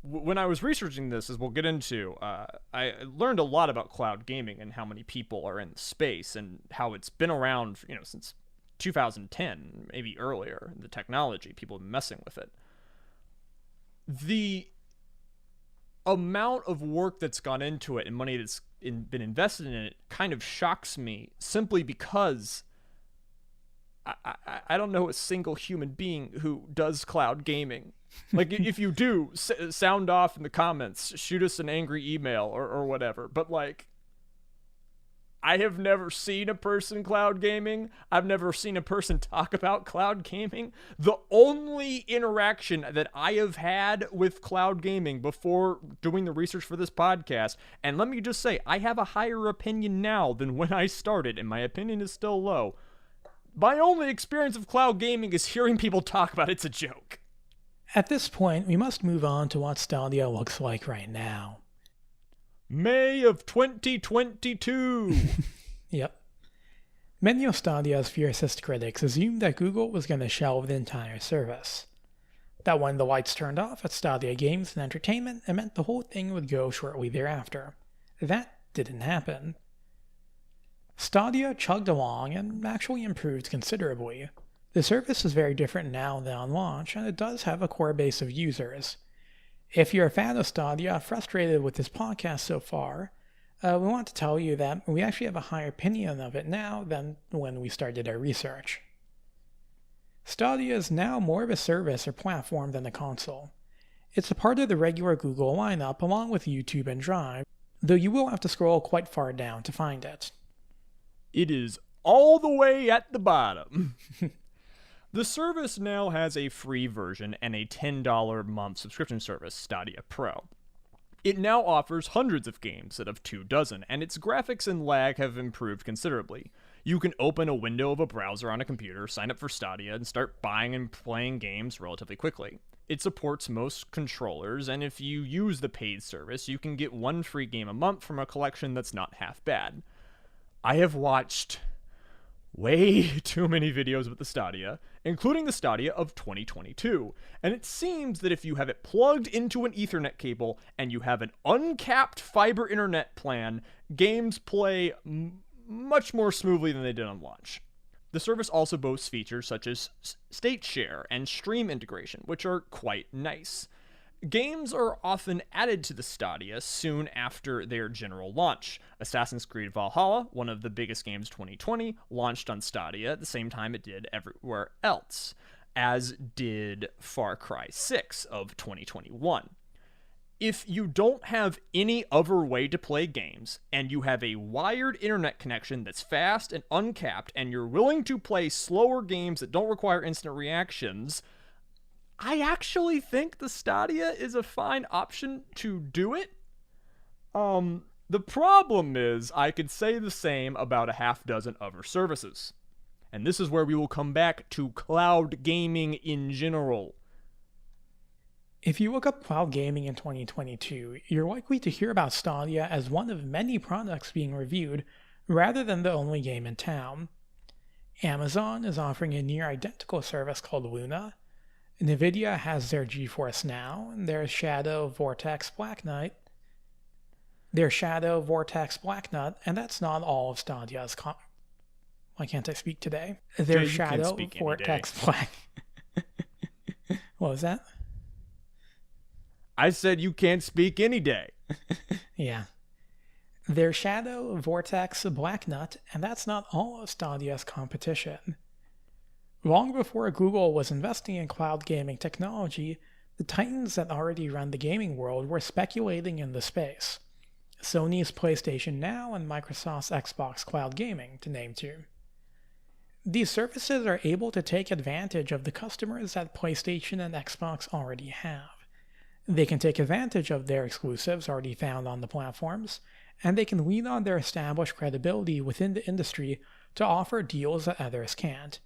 when I was researching this, as we'll get into, I learned a lot about cloud gaming and how many people are in the space and how it's been around, since 2010, maybe earlier. The technology, people have been messing with it. The amount of work that's gone into it and money that's been invested in it kind of shocks me, simply because I don't know a single human being who does cloud gaming. If you do, sound off in the comments, shoot us an angry email or whatever. But I have never seen a person cloud gaming. I've never seen a person talk about cloud gaming. The only interaction that I have had with cloud gaming before doing the research for this podcast, and let me just say, I have a higher opinion now than when I started, and my opinion is still low. My only experience of cloud gaming is hearing people talk about it's a joke. At this point, we must move on to what Stadia looks like right now. May of 2022. Yep. Many of Stadia's fiercest critics assumed that Google was going to shelve the entire service. That when the lights turned off at Stadia Games and Entertainment, it meant the whole thing would go shortly thereafter. That didn't happen. Stadia chugged along and actually improved considerably. The service is very different now than on launch, and it does have a core base of users. If you're a fan of Stadia, frustrated with this podcast so far, we want to tell you that we actually have a higher opinion of it now than when we started our research. Stadia is now more of a service or platform than a console. It's a part of the regular Google lineup along with YouTube and Drive, though you will have to scroll quite far down to find it. It is all the way at the bottom. The service now has a free version and a $10 month subscription service, Stadia Pro. It now offers hundreds of games instead of 24, and its graphics and lag have improved considerably. You can open a window of a browser on a computer, sign up for Stadia, and start buying and playing games relatively quickly. It supports most controllers, and if you use the paid service, you can get one free game a month from a collection that's not half bad. I have watched way too many videos with the Stadia, including the Stadia of 2022, and it seems that if you have it plugged into an Ethernet cable and you have an uncapped fiber internet plan, games play much more smoothly than they did on launch. The service also boasts features such as state share and stream integration, which are quite nice. Games are often added to the Stadia soon after their general launch. Assassin's Creed Valhalla, one of the biggest games 2020, launched on Stadia at the same time it did everywhere else, as did Far Cry 6 of 2021. If you don't have any other way to play games, and you have a wired internet connection that's fast and uncapped, and you're willing to play slower games that don't require instant reactions, I actually think the Stadia is a fine option to do it. The problem is, I could say the same about a half dozen other services. And this is where we will come back to cloud gaming in general. If you look up cloud gaming in 2022, you're likely to hear about Stadia as one of many products being reviewed, rather than the only game in town. Amazon is offering a near identical service called Luna. Nvidia has their GeForce Now, and their Shadow Vortex Black Knight. And that's not all of Stadia's why can't I speak today? Their Shadow Vortex Black. What was that? I said you can't speak any day. Yeah. Their Shadow Vortex Black Nut, and that's not all of Stadia's competition. Long before Google was investing in cloud gaming technology, the titans that already run the gaming world were speculating in the space. Sony's PlayStation Now and Microsoft's Xbox Cloud Gaming, to name two. These services are able to take advantage of the customers that PlayStation and Xbox already have. They can take advantage of their exclusives already found on the platforms, and they can lean on their established credibility within the industry to offer deals that others can't.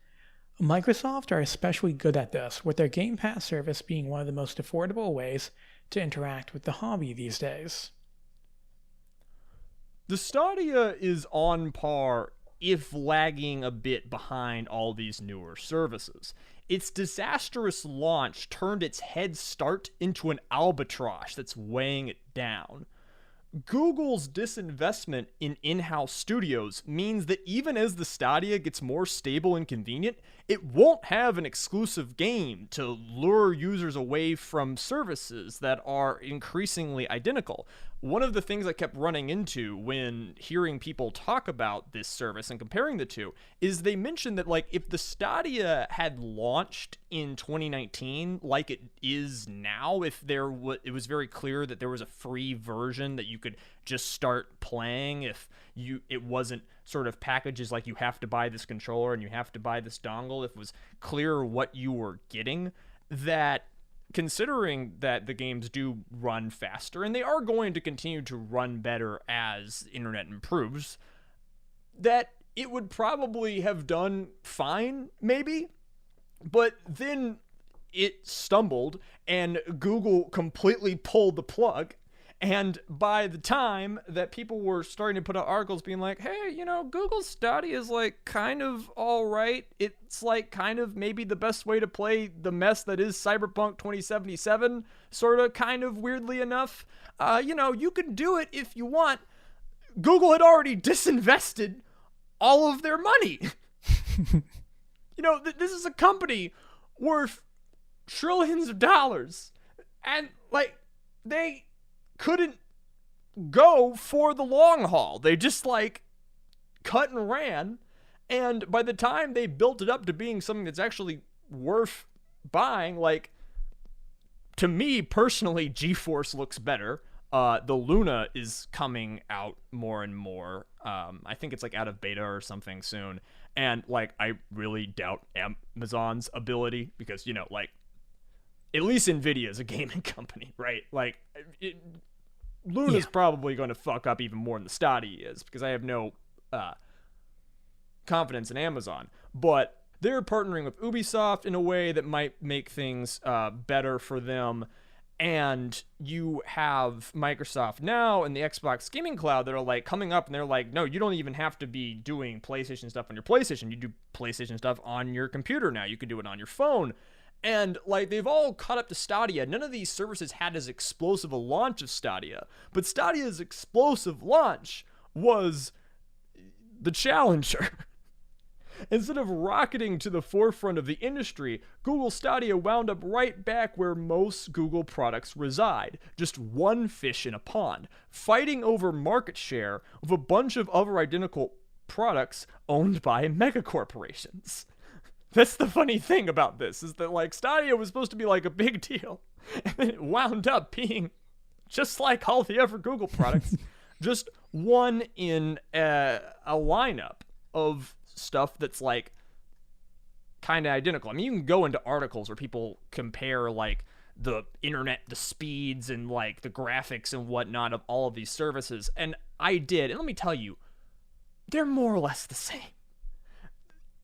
Microsoft are especially good at this, with their Game Pass service being one of the most affordable ways to interact with the hobby these days. The Stadia is on par, if lagging a bit behind all these newer services. Its disastrous launch turned its head start into an albatross that's weighing it down. Google's disinvestment in in-house studios means that even as the Stadia gets more stable and convenient, it won't have an exclusive game to lure users away from services that are increasingly identical. One of the things I kept running into when hearing people talk about this service and comparing the two is they mentioned that, like, if the Stadia had launched in 2019 like it is now, if it was very clear that there was a free version that you could just start playing, if it wasn't sort of packages like you have to buy this controller and you have to buy this dongle, if it was clear what you were getting, that considering that the games do run faster, and they are going to continue to run better as the internet improves, that it would probably have done fine, maybe. But then it stumbled, and Google completely pulled the plug. And by the time that people were starting to put out articles being like, hey, Google Stadia is like kind of all right. It's like kind of maybe the best way to play the mess that is Cyberpunk 2077, sort of kind of weirdly enough. You can do it if you want. Google had already disinvested all of their money. This is a company worth trillions of dollars. And they couldn't go for the long haul. They just cut and ran, and by the time they built it up to being something that's actually worth buying, to me personally, GeForce looks better. The Luna is coming out more and more. I think it's like out of beta or something soon. And like, I really doubt Amazon's ability because, you know, like, at least Nvidia is a gaming company, right? Like, Luna's probably going to fuck up even more than the Stadia is because I have no confidence in Amazon. But they're partnering with Ubisoft in a way that might make things better for them. And you have Microsoft now and the Xbox Gaming Cloud that are like coming up, and they're like, no, you don't even have to be doing PlayStation stuff on your PlayStation. You do PlayStation stuff on your computer now. You can do it on your phone. And like, they've all caught up to Stadia. None of these services had as explosive a launch as Stadia, but Stadia's explosive launch was the challenger. Instead of rocketing to the forefront of the industry, Google Stadia wound up right back where most Google products reside, just one fish in a pond, fighting over market share with a bunch of other identical products owned by megacorporations. That's the funny thing about this, is that like, Stadia was supposed to be like a big deal, and then it wound up being just like all the other Google products, just one in a lineup of stuff that's like kind of identical. I mean, you can go into articles where people compare like the internet, the speeds, and like the graphics and whatnot of all of these services, and I did, and let me tell you, they're more or less the same.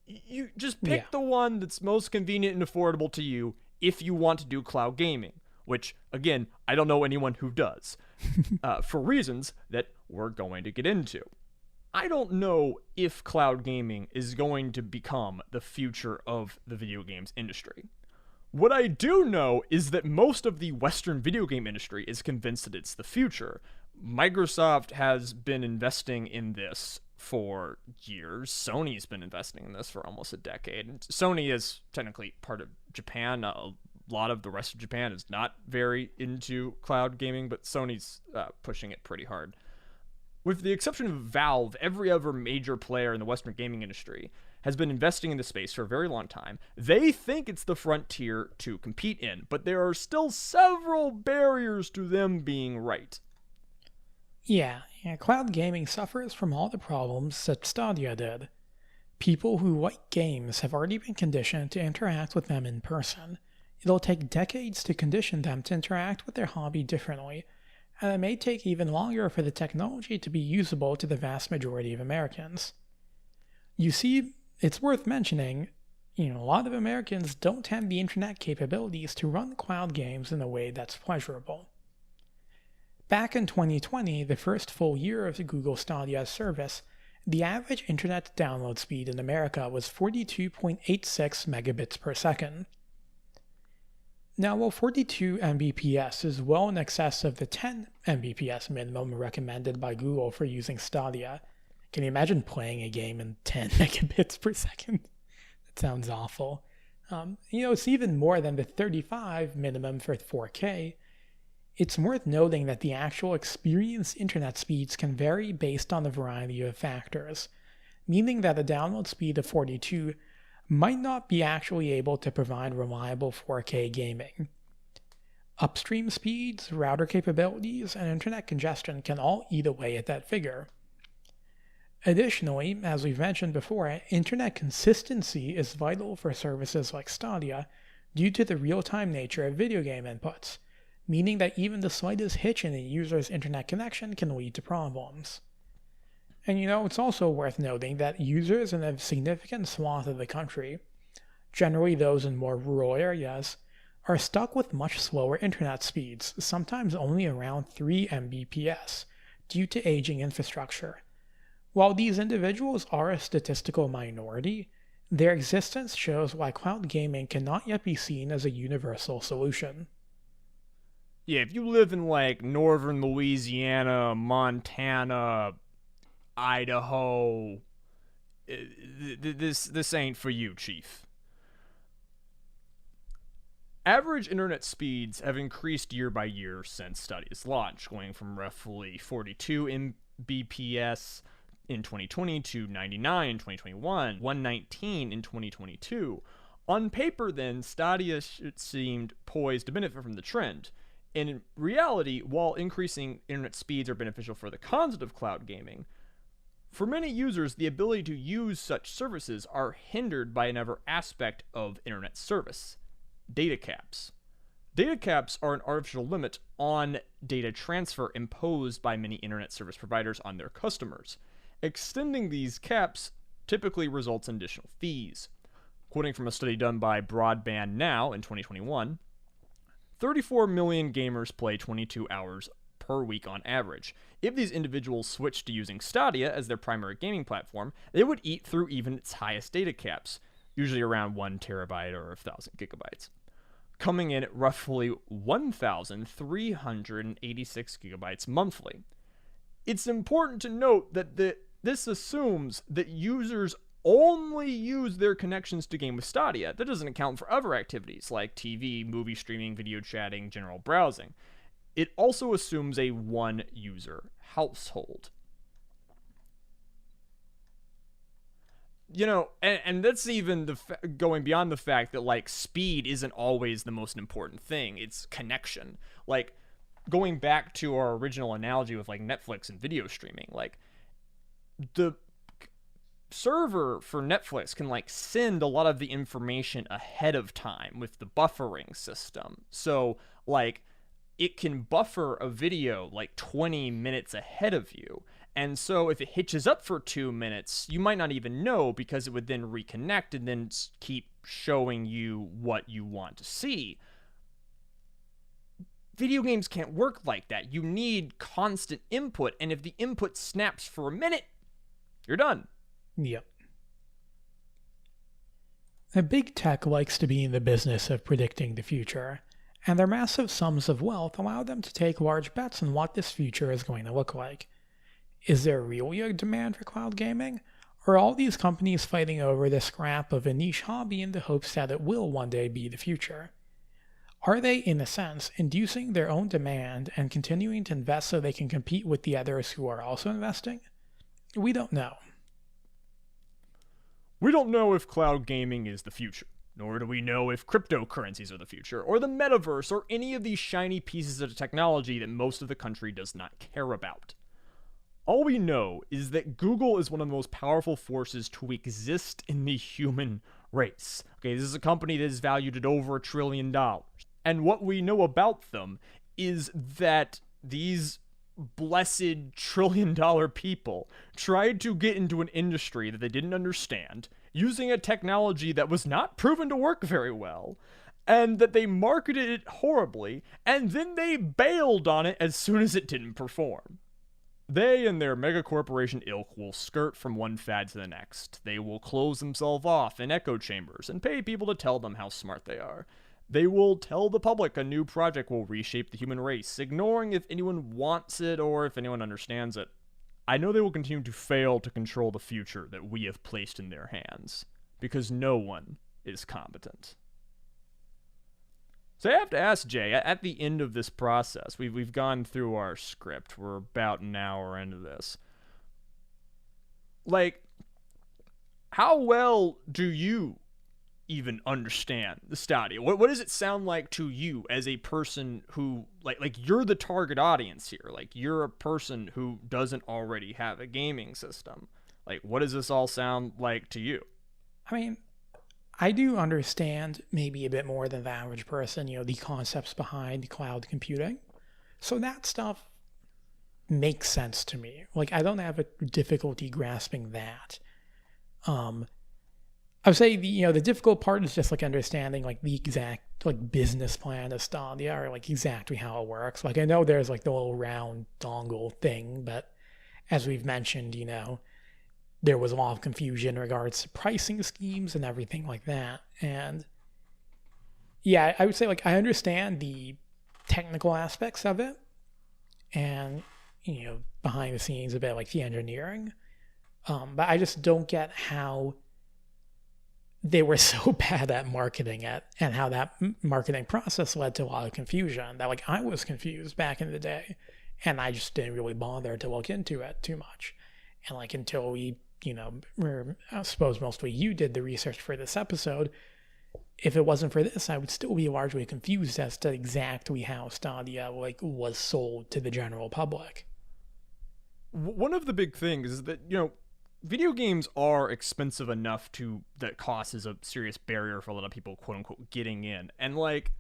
You just pick the one that's most convenient and affordable to you if you want to do cloud gaming, which, again, I don't know anyone who does, for reasons that we're going to get into. I don't know if cloud gaming is going to become the future of the video games industry. What I do know is that most of the Western video game industry is convinced that it's the future. Microsoft has been investing in this for years. Sony's been investing in this for almost a decade. And Sony is technically part of Japan. A lot of the rest of Japan is not very into cloud gaming, but Sony's pushing it pretty hard. With the exception of Valve, every other major player in the Western gaming industry has been investing in the space for a very long time. They think it's the frontier to compete in, but there are still several barriers to them being right. Yeah, cloud gaming suffers from all the problems that Stadia did. People who like games have already been conditioned to interact with them in person. It'll take decades to condition them to interact with their hobby differently, and it may take even longer for the technology to be usable to the vast majority of Americans. You see, it's worth mentioning, a lot of Americans don't have the internet capabilities to run cloud games in a way that's pleasurable. Back in 2020, the first full year of the Google Stadia service, the average internet download speed in America was 42.86 megabits per second. Now, while 42 Mbps is well in excess of the 10 Mbps minimum recommended by Google for using Stadia, can you imagine playing a game in 10 megabits per second? That sounds awful. It's even more than the 35 minimum for 4K. It's worth noting that the actual experienced internet speeds can vary based on a variety of factors, meaning that a download speed of 42 might not be actually able to provide reliable 4K gaming. Upstream speeds, router capabilities, and internet congestion can all eat away at that figure. Additionally, as we've mentioned before, internet consistency is vital for services like Stadia due to the real-time nature of video game inputs, meaning that even the slightest hitch in a user's internet connection can lead to problems. And it's also worth noting that users in a significant swath of the country, generally those in more rural areas, are stuck with much slower internet speeds, sometimes only around 3 Mbps, due to aging infrastructure. While these individuals are a statistical minority, their existence shows why cloud gaming cannot yet be seen as a universal solution. Yeah, if you live in like northern Louisiana, Montana, Idaho, this ain't for you, Chief. Average internet speeds have increased year by year since Stadia's launch, going from roughly 42 Mbps in 2020 to 99 in 2021, 119 in 2022. On paper, then, Stadia seemed poised to benefit from the trend. And in reality, while increasing internet speeds are beneficial for the concept of cloud gaming, for many users, the ability to use such services are hindered by another aspect of internet service: data caps. Data caps are an artificial limit on data transfer imposed by many internet service providers on their customers. Extending these caps typically results in additional fees. Quoting from a study done by Broadband Now in 2021, 34 million gamers play 22 hours per week on average. If these individuals switched to using Stadia as their primary gaming platform, they would eat through even its highest data caps, usually around 1 terabyte or 1,000 gigabytes, coming in at roughly 1,386 gigabytes monthly. It's important to note that this assumes that users only use their connections to game with Stadia. That doesn't account for other activities like TV, movie streaming, video chatting, general browsing. It also assumes a one-user household. And that's even going beyond the fact that, like, speed isn't always the most important thing. It's connection. Like, going back to our original analogy with, like, Netflix and video streaming, like, the server for Netflix can, like, send a lot of the information ahead of time with the buffering system. So, like, it can buffer a video like 20 minutes ahead of you. And so if it hitches up for 2 minutes, you might not even know, because it would then reconnect and then keep showing you what you want to see. Video games can't work like that. You need constant input, and if the input snaps for a minute, you're done. Yep. Big tech likes to be in the business of predicting the future, and their massive sums of wealth allow them to take large bets on what this future is going to look like. Is there really a demand for cloud gaming? Or are all these companies fighting over the scrap of a niche hobby in the hopes that it will one day be the future? Are they, in a sense, inducing their own demand and continuing to invest so they can compete with the others who are also investing? We don't know. We don't know if cloud gaming is the future, nor do we know if cryptocurrencies are the future, or the metaverse, or any of these shiny pieces of technology that most of the country does not care about. All we know is that Google is one of the most powerful forces to exist in the human race. Okay, this is a company that is valued at over $1 trillion. And what we know about them is that these blessed trillion-dollar people tried to get into an industry that they didn't understand, using a technology that was not proven to work very well, and that they marketed it horribly, and then they bailed on it as soon as it didn't perform. They and their megacorporation ilk will skirt from one fad to the next. They will close themselves off in echo chambers and pay people to tell them how smart they are. They will tell the public a new project will reshape the human race, ignoring if anyone wants it or if anyone understands it. I know they will continue to fail to control the future that we have placed in their hands, because no one is competent. So I have to ask Jay, at the end of this process, we've gone through our script. We're about an hour into this. Like, how well do you even understand the Stadia? What does it sound like to you as a person who, like you're the target audience here? Like, you're a person who doesn't already have a gaming system. Like, what does this all sound like to you? I mean, I do understand maybe a bit more than the average person, the concepts behind cloud computing. So that stuff makes sense to me. Like, I don't have a difficulty grasping that. I would say the difficult part is just like understanding like the exact like business plan of Stadia, or like exactly how it works. Like, I know there's like the little round dongle thing, but as we've mentioned, there was a lot of confusion in regards to pricing schemes and everything like that. And yeah, I would say like I understand the technical aspects of it and, behind the scenes a bit like the engineering. But I just don't get how they were so bad at marketing it, and how that marketing process led to a lot of confusion that like I was confused back in the day, and I just didn't really bother to look into it too much. And like until we, I suppose mostly you did the research for this episode, if it wasn't for this, I would still be largely confused as to exactly how Stadia was sold to the general public. One of the big things is that, video games are expensive enough to that cost is a serious barrier for a lot of people, quote unquote, getting in. And like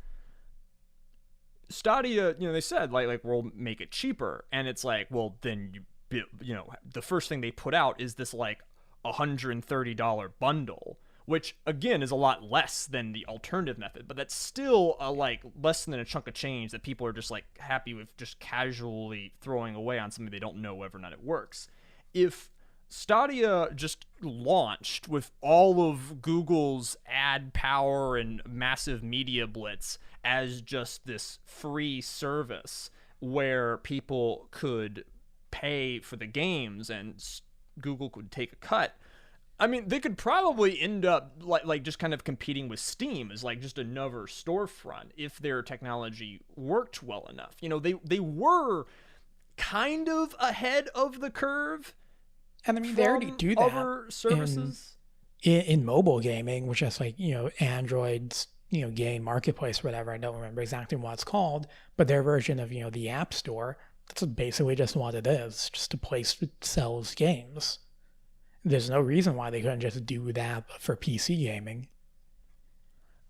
Stadia, they said like we'll make it cheaper, and it's like, well, then the first thing they put out is this like $130 bundle, which again is a lot less than the alternative method, but that's still a like less than a chunk of change that people are just like happy with just casually throwing away on something they don't know whether or not it works. If Stadia just launched with all of Google's ad power and massive media blitz as just this free service where people could pay for the games and Google could take a cut. I mean, they could probably end up like just kind of competing with Steam as like just another storefront if their technology worked well enough. They were kind of ahead of the curve. And I mean, they already do that other services in mobile gaming, which is like, Android's, game marketplace, or whatever. I don't remember exactly what it's called, but their version of, the App Store, that's basically just what it is, just a place that sells games. There's no reason why they couldn't just do that for PC gaming.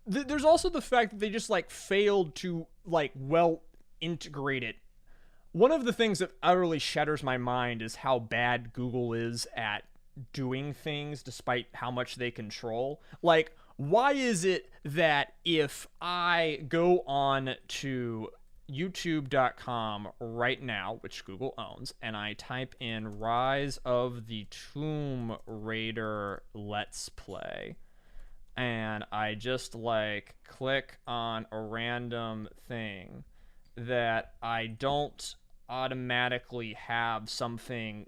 There's also the fact that they just like failed to like well integrate it. One of the things that utterly shatters my mind is how bad Google is at doing things despite how much they control. Like, why is it that if I go on to youtube.com right now, which Google owns, and I type in Rise of the Tomb Raider Let's Play, and I just like click on a random thing, that I don't automatically have something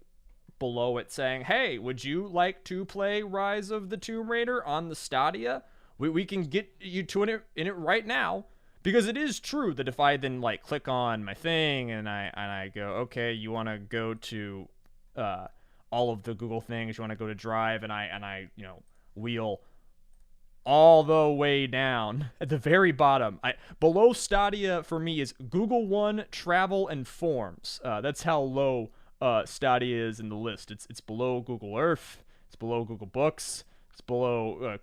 below it saying, hey, would you like to play Rise of the Tomb Raider on the Stadia? We can get you to in it right now. Because it is true that if I then like click on my thing and I go, okay, you want to go to all of the Google things, you want to go to Drive, and I wheel all the way down at the very bottom. Below Stadia for me is Google One, Travel, and Forms. That's how low Stadia is in the list. It's below Google Earth. It's below Google Books. It's below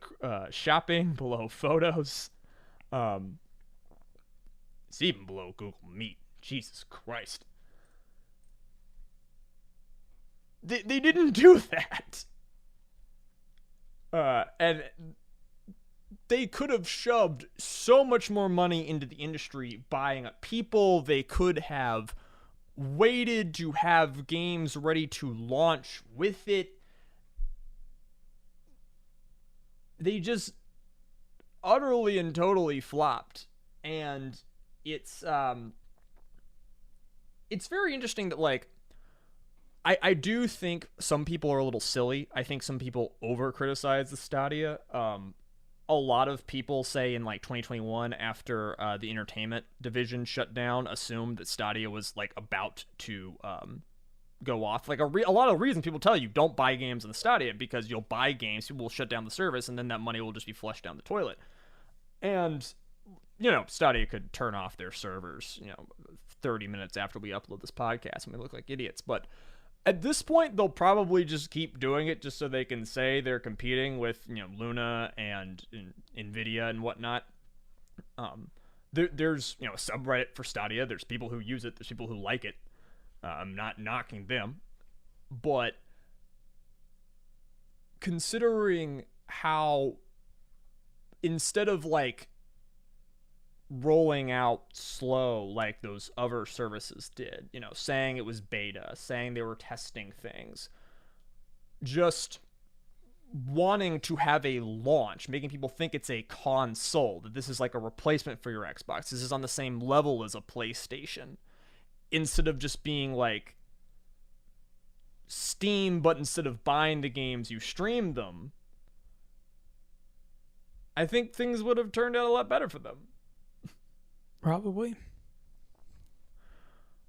shopping. Below Photos. It's even below Google Meet. Jesus Christ. They didn't do that. And they could have shoved so much more money into the industry buying up people. They could have waited to have games ready to launch with it. They just utterly and totally flopped. And it's very interesting that like I do think some people are a little silly. I think some people over criticize the Stadia. A lot of people say in like 2021 after the entertainment division shut down assumed that Stadia was like about to go off. Like a lot of reasons people tell you don't buy games on the Stadia because you'll buy games, people will shut down the service, and then that money will just be flushed down the toilet. And Stadia could turn off their servers, 30 minutes after we upload this podcast, and we look like idiots. But at this point, they'll probably just keep doing it just so they can say they're competing with, Luna and Nvidia and whatnot. There's, a subreddit for Stadia. There's people who use it. There's people who like it. I'm not knocking them. But considering how instead of like rolling out slow like those other services did, saying it was beta, saying they were testing things, just wanting to have a launch, making people think it's a console, that this is like a replacement for your Xbox, this is on the same level as a PlayStation, instead of just being like Steam, but instead of buying the games, you stream them. I think things would have turned out a lot better for them. Probably.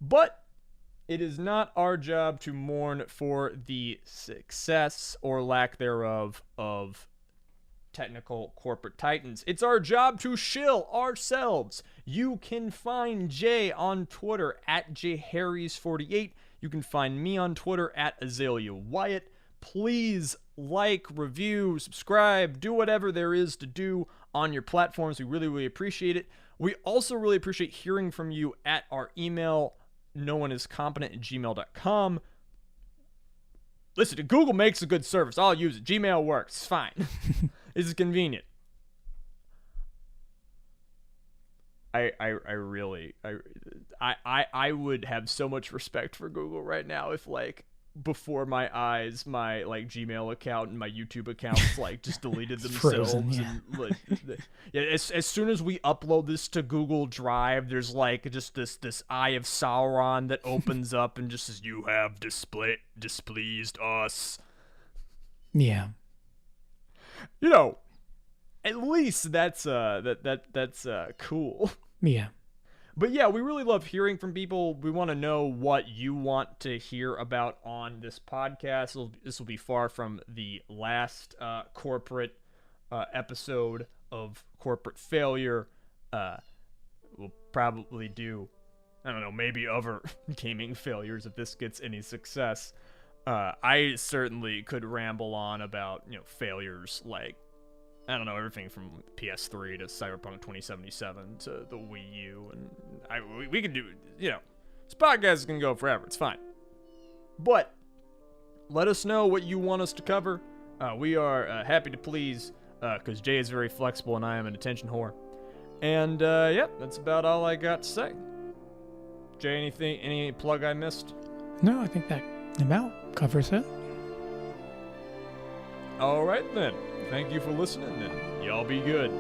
But it is not our job to mourn for the success or lack thereof of technical corporate titans. It's our job to shill ourselves. You can find Jay on Twitter at jharrys48. You can find me on Twitter at Azalea Wyatt. Please like, review, subscribe, do whatever there is to do on your platforms. We really, really appreciate it. We also really appreciate hearing from you at our email, nooneincompetent@gmail.com. Listen, Google makes a good service. I'll use it. Gmail works. It's fine. It's convenient. I would have so much respect for Google right now if, like, before my eyes, my, like, Gmail account and my YouTube accounts, like, just deleted themselves. Frozen, yeah. And, like, yeah, as soon as we upload this to Google Drive, there's, like, just this eye of Sauron that opens up and just says, "You have displeased us." Yeah. You know, at least that's cool. Yeah. But yeah, we really love hearing from people. We want to know what you want to hear about on this podcast. This will be far from the last corporate episode of corporate failure. We'll probably do, I don't know, maybe other gaming failures if this gets any success. I certainly could ramble on about, failures like, I don't know, everything from PS3 to Cyberpunk 2077 to the Wii U, and we can do, this podcast is going to go forever. It's fine. But let us know what you want us to cover. We are happy to please, because Jay is very flexible and I am an attention whore. And, that's about all I got to say. Jay, any plug I missed? No, I think that about covers it. All right, then. Thank you for listening, and y'all be good.